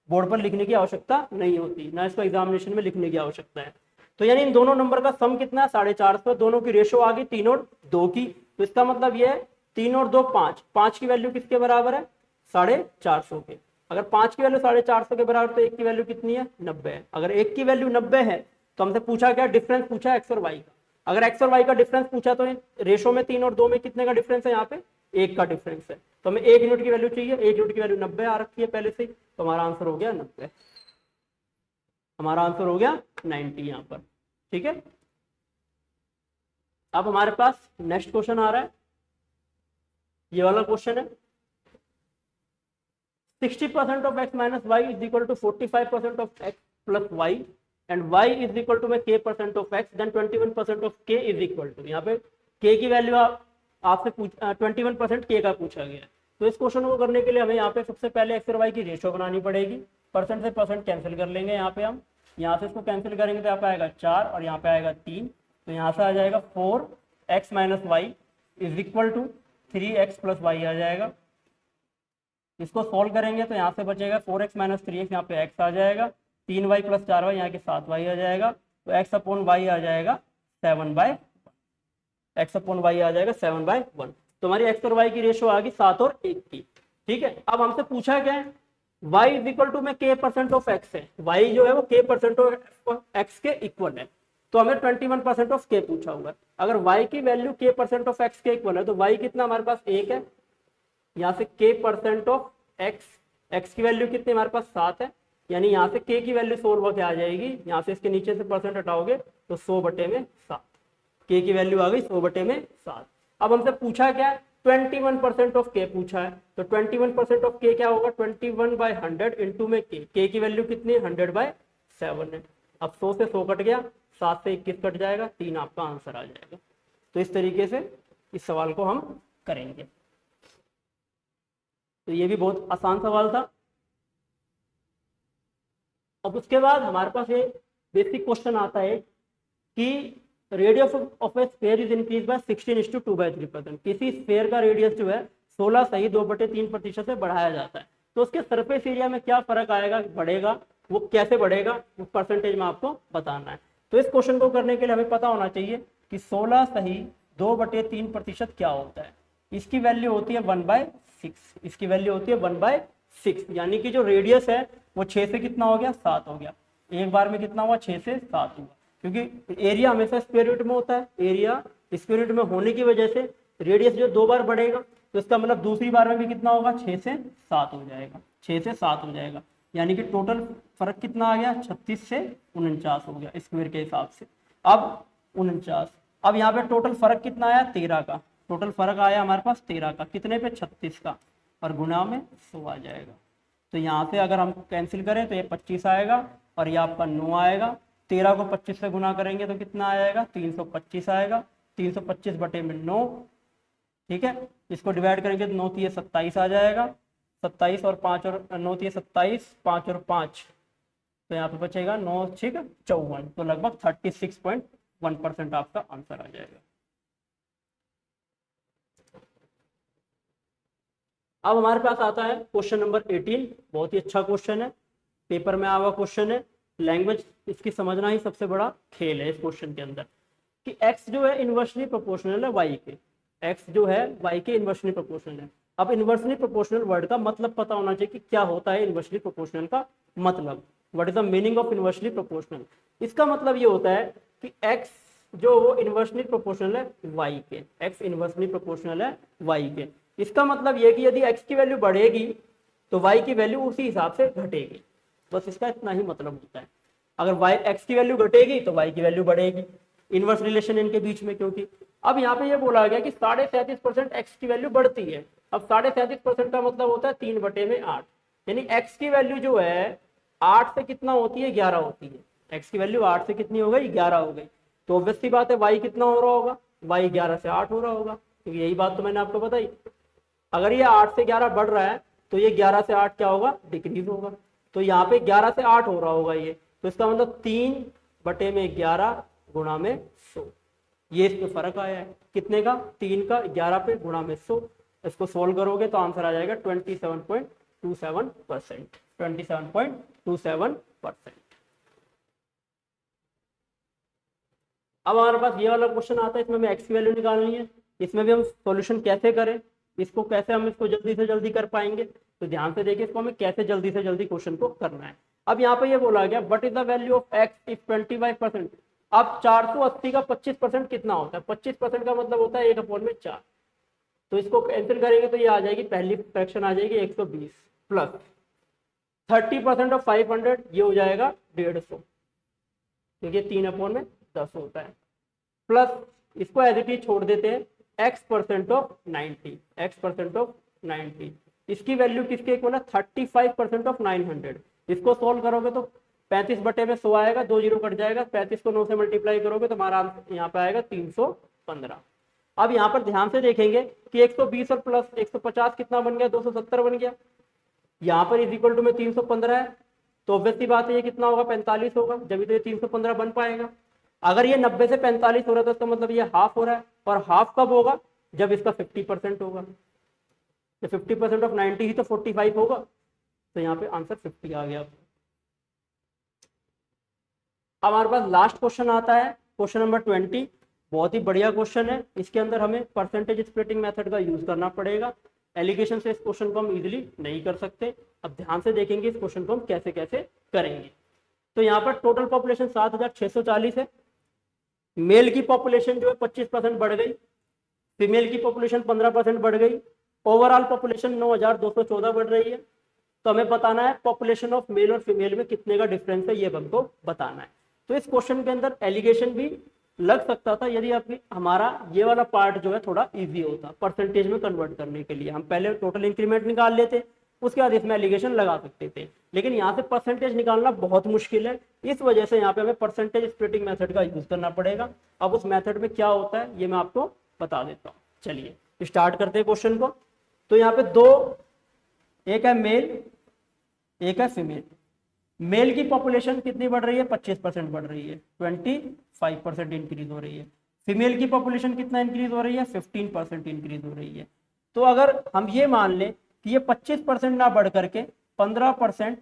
बोर्ड पर लिखने की आवश्यकता नहीं होती, ना इसको एग्जामिनेशन में लिखने की आवश्यकता है। तो यानी इन दोनों नंबर का सम कितना है 450, दोनों की रेशो आ गई 3 और 2 की। तो इसका मतलब ये है 3 और 2 5, 5 की वैल्यू किसके बराबर है 450 के। अगर 5 की वैल्यू 450 के बराबर तो 1 की वैल्यू कितनी है 90 है। अगर 1 की वैल्यू 90 है तो हमसे पूछा क्या, डिफरेंस पूछा एक्स और वाई का। अगर एक्स और वाई का डिफरेंस पूछा तो रेशो में 3 और 2 में कितने का डिफरेंस है, यहाँ पे 1 का डिफरेंस है। तो हमें 1 यूनिट की वैल्यू चाहिए, 1 यूनिट की वैल्यू 90 आ रखी है पहले से ही, तो हमारा आंसर हो गया 90, हमारा आंसर हो गया 90 यहाँ पर। ठीक है, अब हमारे पास नेक्स्ट क्वेश्चन आ रहा है, ये वाला क्वेश्चन है 60% of x minus Y is equal to 45% of x plus Y and y is equal to में k% of x, then 21% of k is equal to, यहाँ पे k की वैल्यू आपसे 21% k का पूछा गया है। तो इस क्वेश्चन को करने के लिए हमें यहाँ पे सबसे पहले x और y की रेशो बनानी पड़ेगी। परसेंट से परसेंट कैंसिल कर लेंगे, यहाँ पे हम यहाँ से इसको कैंसिल करेंगे तो यहाँ पे आएगा 4 और यहाँ पे आएगा 3, तो यहाँ से आ जाएगा 4x minus Y is equal to 3x plus Y आ जाएगा। इसको सोल्व करेंगे तो यहाँ से बचेगा 4x माइनस 3x, यहाँ पे x आ जाएगा, 3y प्लस 4y यहाँ के 7y आ जाएगा, तो x अपॉन y आ जाएगा 7/1, x अपॉन y आ जाएगा 7/1। तो हमारी x और y की रेशो आ गई 7 और 1 की। ठीक है, अब हमसे पूछा क्या है y इज इक्वल टू में k% ऑफ x है, y जो है वो k% ऑफ x के इक्वल है, तो हमें 21% ऑफ k पूछा हुआ है। अगर y की वैल्यू k% ऑफ x के इक्वल है तो y कितना हमारे पास 1 है, यहाँ से k% ऑफ x की वैल्यू कितनी हमारे पास 7 है, यानी यहाँ से k की वैल्यू सोल्व होकर आ जाएगी, यहाँ से इसके नीचे से परसेंट हटाओगे तो 100/7, k की वैल्यू आ गई 100/7। अब हमसे पूछा क्या है 21% ऑफ k पूछा है, तो 21% ऑफ k क्या होगा 21/100 इंटू में k की वैल्यू कितनी है 100/7 है। अब 100 से 100 कट गया, 7 से 21 कट जाएगा, 3 आपका आंसर आ जाएगा। तो इस तरीके से इस सवाल को हम करेंगे। तो ये भी बहुत आसान सवाल था। अब उसके बाद हमारे पास ये बेसिक क्वेश्चन आता है कि radius of A sphere is increase by 16:2/3%। किसी स्फीयर का रेडियस जो है 16 सही 2/3% से बढ़ाया जाता है, तो उसके सरफेस एरिया में क्या फर्क आएगा, बढ़ेगा, वो कैसे बढ़ेगा, वो परसेंटेज में आपको बताना है। तो इस क्वेश्चन को करने के लिए हमें पता होना चाहिए कि 16 सही 2/3% क्या होता है। इसकी वैल्यू होती है 1/6, इसकी वैल्यू होती है 1/6, यानी कि जो रेडियस है वो 6 से कितना हो गया 7 हो गया, एक बार में कितना हुआ 6 से 7 हुआ, क्योंकि एरिया हमेशा स्क्वायर रूट में होता है, एरिया स्क्वायर रूट में होने की वजह से रेडियस जो 2 बार बढ़ेगा तो इसका मतलब दूसरी बार में भी कितना होगा 6 से 7 हो जाएगा, 6 से 7 हो जाएगा, यानी कि टोटल फर्क कितना आ गया 36 से 49 हो गया स्क्वायर के हिसाब से। अब 49, अब यहाँ पे टोटल फर्क कितना आया 13 का, टोटल फर्क आया हमारे पास 13 का, कितने पे 36 का, और गुना में 100 आ जाएगा। तो यहाँ से अगर हम कैंसिल करें तो ये 25 आएगा और ये आपका 9 आएगा, 13 को 25 से गुना करेंगे तो कितना आएगा 325 आएगा, 325/9। ठीक है, इसको डिवाइड करेंगे तो 9 3 27 आ जाएगा, 27 और 5 और 9 3 27, 5 और 5 तो यहाँ पे बचेगा 9 6 54, तो लगभग 36.1% आपका आंसर आ जाएगा। अब हमारे पास आता है क्वेश्चन नंबर 18, बहुत ही अच्छा क्वेश्चन है, पेपर में आया हुआ क्वेश्चन है, लैंग्वेज इसकी समझना ही सबसे बड़ा खेल है इस क्वेश्चन के अंदर, कि x जो है इन्वर्सली प्रोपोर्शनल है y के, x जो है y के इन्वर्सली प्रोपोर्शनल है। अब इन्वर्सली प्रोपोर्शनल वर्ड का मतलब पता होना चाहिए कि क्या होता है इन्वर्सली प्रोपोर्शनल का मतलब, what is the meaning of inversely proportional. इसका मतलब ये होता है कि x जो वो इन्वर्सली प्रोपोर्शनल है y के, x इन्वर्सली प्रोपोर्शनल है y के। इसका मतलब ये कि यदि x की वैल्यू बढ़ेगी तो y की वैल्यू उसी हिसाब से घटेगी, बस इसका इतना ही मतलब होता है। अगर y x की वैल्यू घटेगी तो y की वैल्यू बढ़ेगी, इनवर्स रिलेशन इनके बीच में, क्योंकि अब यहाँ पे ये बोला गया कि 37.5% एक्स की वैल्यू बढ़ती है। अब 37.5% का मतलब होता है 3/8, यानी एक्स की वैल्यू जो है 8 से कितना होती है, 11 होती है। एक्स की वैल्यू 8 से कितनी हो गई, 11 हो गई। तो ऑब्वियस सी बात है वाई कितना हो रहा होगा, वाई 11 से 8 हो रहा होगा, क्योंकि यही बात तो मैंने आपको बताई। अगर ये 8 से 11 बढ़ रहा है तो ये 11 से 8 क्या होगा, डिक्रीज होगा। तो यहाँ पे 11 से 8 हो रहा होगा ये, तो इसका मतलब 3/11 गुणा में 100, ये इस पे फर्क आया है। कितने का, 3 का 11 पे गुणा में 100। इसको सोल्व करोगे तो आंसर आ जाएगा 27.27%। 27.27%। अब हमारे पास ये वाला क्वेश्चन आता है, इसमें हमें एक्स की वैल्यू निकालनी है। इसमें भी हम सॉल्यूशन कैसे करें, इसको कैसे हम इसको जल्दी से जल्दी कर पाएंगे, तो ध्यान से देखिए इसको हमें कैसे जल्दी से जल्दी क्वेश्चन को करना है। अब यहाँ पे ये बोला गया what is the value of x if 25%। अब 480 का 25% कितना होता है, 25% का मतलब होता है 1/4। तो इसको कैंसिल करेंगे तो ये आ जाएगी, पहली फ्रैक्शन आ जाएगी 120 प्लस 30% ऑफ 500, ये हो जाएगा 150, क्योंकि 3/10 होता है, प्लस इसको एज इट इज छोड़ देते हैं x% ऑफ 90, x% ऑफ 90। इसकी वैल्यू किसके इक्वल है, 35% ऑफ 900। इसको सोल्व करोगे तो 35/100 आएगा, 2 जीरो कट जाएगा, 35 को 9 से मल्टीप्लाई करोगे तो हमारा आंसर यहाँ पे आएगा 315। अब यहाँ पर ध्यान से देखेंगे कि 120 और प्लस 150 कितना बन गया, 270 बन गया। यहाँ पर इज इक्वल टू में 315 है, तो ऑब्वियस सी बात है ये कितना होगा, 45 होगा, जब तो ये 315 बन पाएगा। अगर ये 90 से 45 हो रहा था तो मतलब ये हाफ हो रहा है, और हाफ कब होगा, जब इसका 50% होगा। तो 50% ऑफ 90 ही तो 45 होगा, तो यहाँ पे आंसर 50 आ गया। अब हमारे पास लास्ट क्वेश्चन आता है, क्वेश्चन नंबर 20। बहुत ही बढ़िया क्वेश्चन है, इसके अंदर हमें परसेंटेज स्प्लिटिंग मेथड का यूज करना पड़ेगा। एलिगेशन से इस क्वेश्चन को हम इजीली नहीं कर सकते। अब ध्यान से देखेंगे इस क्वेश्चन को हम कैसे कैसे करेंगे। तो यहाँ पर टोटल पॉपुलेशन 7640 है, मेल की पॉपुलेशन जो है 25% बढ़ गई, फीमेल की पॉपुलेशन 15% बढ़ गई, ओवरऑल पॉपुलेशन 9214 बढ़ रही है। तो हमें बताना है पॉपुलेशन ऑफ मेल और फीमेल में कितने का डिफरेंस है, ये हमको बताना है। तो इस क्वेश्चन के अंदर एलिगेशन भी लग सकता था यदि अपनी हमारा ये वाला पार्ट जो है थोड़ा इजी होता, परसेंटेज में कन्वर्ट करने के लिए हम पहले टोटल इंक्रीमेंट निकाल लेते, उसके बाद इसमें एलिगेशन लगा सकते थे। लेकिन यहाँ से परसेंटेज निकालना बहुत मुश्किल है, इस वजह से यहाँ पे हमें परसेंटेज स्प्लिटिंग मेथड का यूज करना पड़ेगा। अब उस मेथड में क्या होता है ये मैं आपको बता देता हूँ। चलिए स्टार्ट करते हैं क्वेश्चन को। तो यहाँ पे दो, एक है मेल, एक है फीमेल। मेल की पॉपुलेशन कितनी बढ़ रही है, 25% बढ़ रही है, 25% इंक्रीज हो रही है। फीमेल की पॉपुलेशन कितना इंक्रीज हो रही है, 15% इंक्रीज हो रही है। तो अगर हम ये मान लें कि ये 25% ना बढ़ करके 15%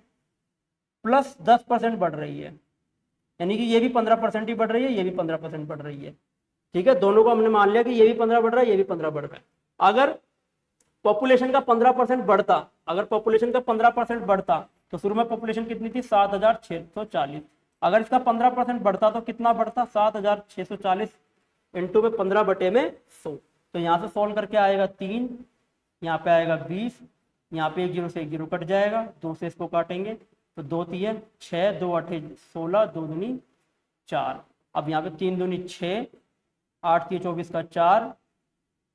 प्लस 10% बढ़ रही है, यानी कि ये भी 15% ही बढ़ रही है, ये भी 15% बढ़ रही है। ठीक है, दोनों को हमने मान लिया कि ये भी 15 बढ़ रहा है, ये भी 15 बढ़ रहा है। अगर पॉपुलेशन का 15% बढ़ता, अगर पॉपुलेशन का 15% बढ़ता तो शुरू में पॉपुलेशन कितनी थी, 7640। अगर इसका 15% बढ़ता तो कितना बढ़ता, 7640 इंटू में 15/100। तो यहाँ से सॉल्व करके आएगा 3, यहाँ पे आएगा 20, यहाँ पे 1 जीरो से 1 जीरो कट जाएगा, 2 से इसको काटेंगे तो 2 3 6, 2 8 16, 2 दूनी 4। अब यहाँ पे 3 दूनी 6, 8 3 24 का 4,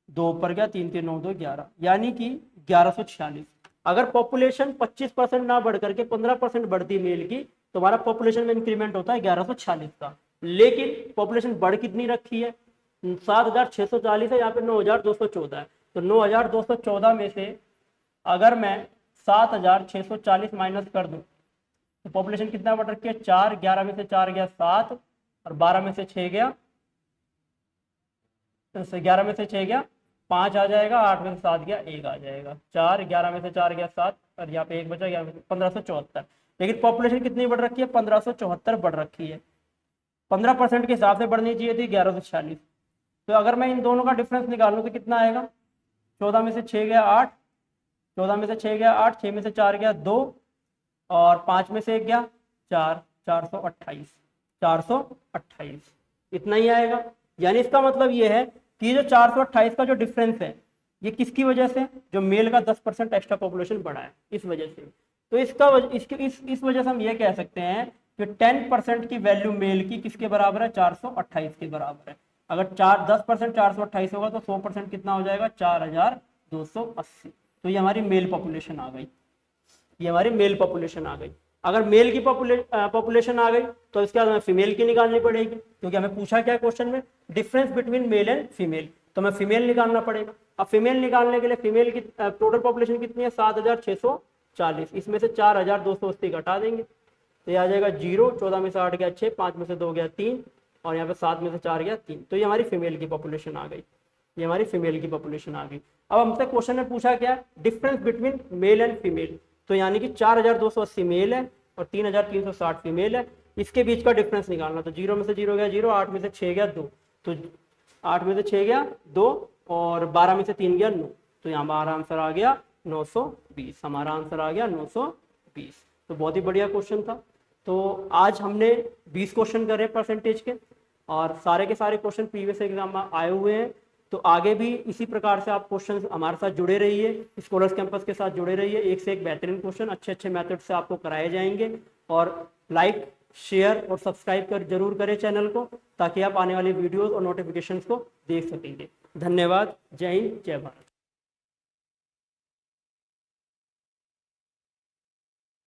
2 ऊपर गया, 3 3 9 2 11, यानी कि 1146। अगर पॉपुलेशन 25% ना बढ़ करके 15% बढ़ती मेल की तो हमारा पॉपुलेशन में इंक्रीमेंट होता है 1146 का। लेकिन पॉपुलेशन बढ़ कितनी रखी है, 7640 है, यहाँ पे 9214 है। तो 9214 में से अगर मैं 7640 माइनस कर दूं तो पॉपुलेशन कितना बढ़ रखी है, 4, 11 में से 4 गया 7, और 12 में से 6 गया, 11 में से 6 गया 5 आ जाएगा, 8 में से 7 गया 1 आ जाएगा, 4, 11 में से 4 गया 7, और यहाँ पे 1 बचा, 1574। लेकिन पॉपुलेशन कितनी बढ़ रखी है, 1574 बढ़ रखी है। 15% के हिसाब से बढ़नी चाहिए थी 1146। तो अगर मैं इन दोनों का डिफरेंस निकालूं तो कितना आएगा, 14 में से 6 गया 8, 14 में से 6 गया 8, 6 में से 4 गया 2, और 5 में से 1 गया 4, 428, 428 इतना ही आएगा। यानी इसका मतलब ये है कि जो 428 का जो डिफरेंस है ये किसकी वजह से, जो मेल का 10% एक्स्ट्रा पॉपुलेशन बढ़ा है, इस वजह से। तो इस वजह से हम ये कह सकते हैं कि 10% की वैल्यू मेल की किसके बराबर है, 428 के बराबर है। अगर 10% 428 होगा तो 100% कितना हो जाएगा 4280। तो ये हमारी मेल पॉपुलेशन आ गई, ये हमारी मेल पॉपुलेशन आ गई। अगर मेल की पॉपुलेशन आ गई तो इसके बाद हमें फीमेल की निकालनी पड़ेगी, क्योंकि हमें पूछा क्या क्वेश्चन में, difference between male and female, तो हमें फीमेल निकालना पड़ेगा। अब फीमेल निकालने के लिए फीमेल की टोटल पॉपुलेशन कितनी है 7640, इसमें से 4280 घटा देंगे तो ये आ जाएगा 0, 14 में से 8 गया 6, 5 में से 2 गया 3 और यहाँ पे 7 में से 4 गया 3। तो ये हमारी फीमेल की पॉपुलेशन आ गई, ये हमारी फीमेल की पॉपुलेशन आ गई। अब हमसे क्वेश्चन में पूछा क्या, difference between male and female, तो यानी कि 4280 मेल है और 3360 फीमेल है, इसके बीच का डिफरेंस निकालना। तो 0 में से 0 गया 0, 8 में से 6 गया 2, तो 8 में से 6 गया 2 और 12 में से 3 गया 9, तो यहाँ हमारा आंसर आ गया 920, हमारा आंसर आ गया 920। तो बहुत ही बढ़िया क्वेश्चन था। तो आज हमने 20 क्वेश्चन करे परसेंटेज के और सारे के सारे क्वेश्चन प्रीवियस एग्जाम में आए हुए हैं। तो आगे भी इसी प्रकार से आप क्वेश्चन हमारे साथ जुड़े रहिए, स्कॉलर्स कैंपस के साथ जुड़े रहिए, एक से एक बेहतरीन क्वेश्चन अच्छे अच्छे मेथड से आपको कराए जाएंगे। और लाइक शेयर और सब्सक्राइब कर जरूर करें चैनल को, ताकि आप आने वाली वीडियोस और नोटिफिकेशंस को देख सकेंगे। धन्यवाद, जय हिंद, जय भारत।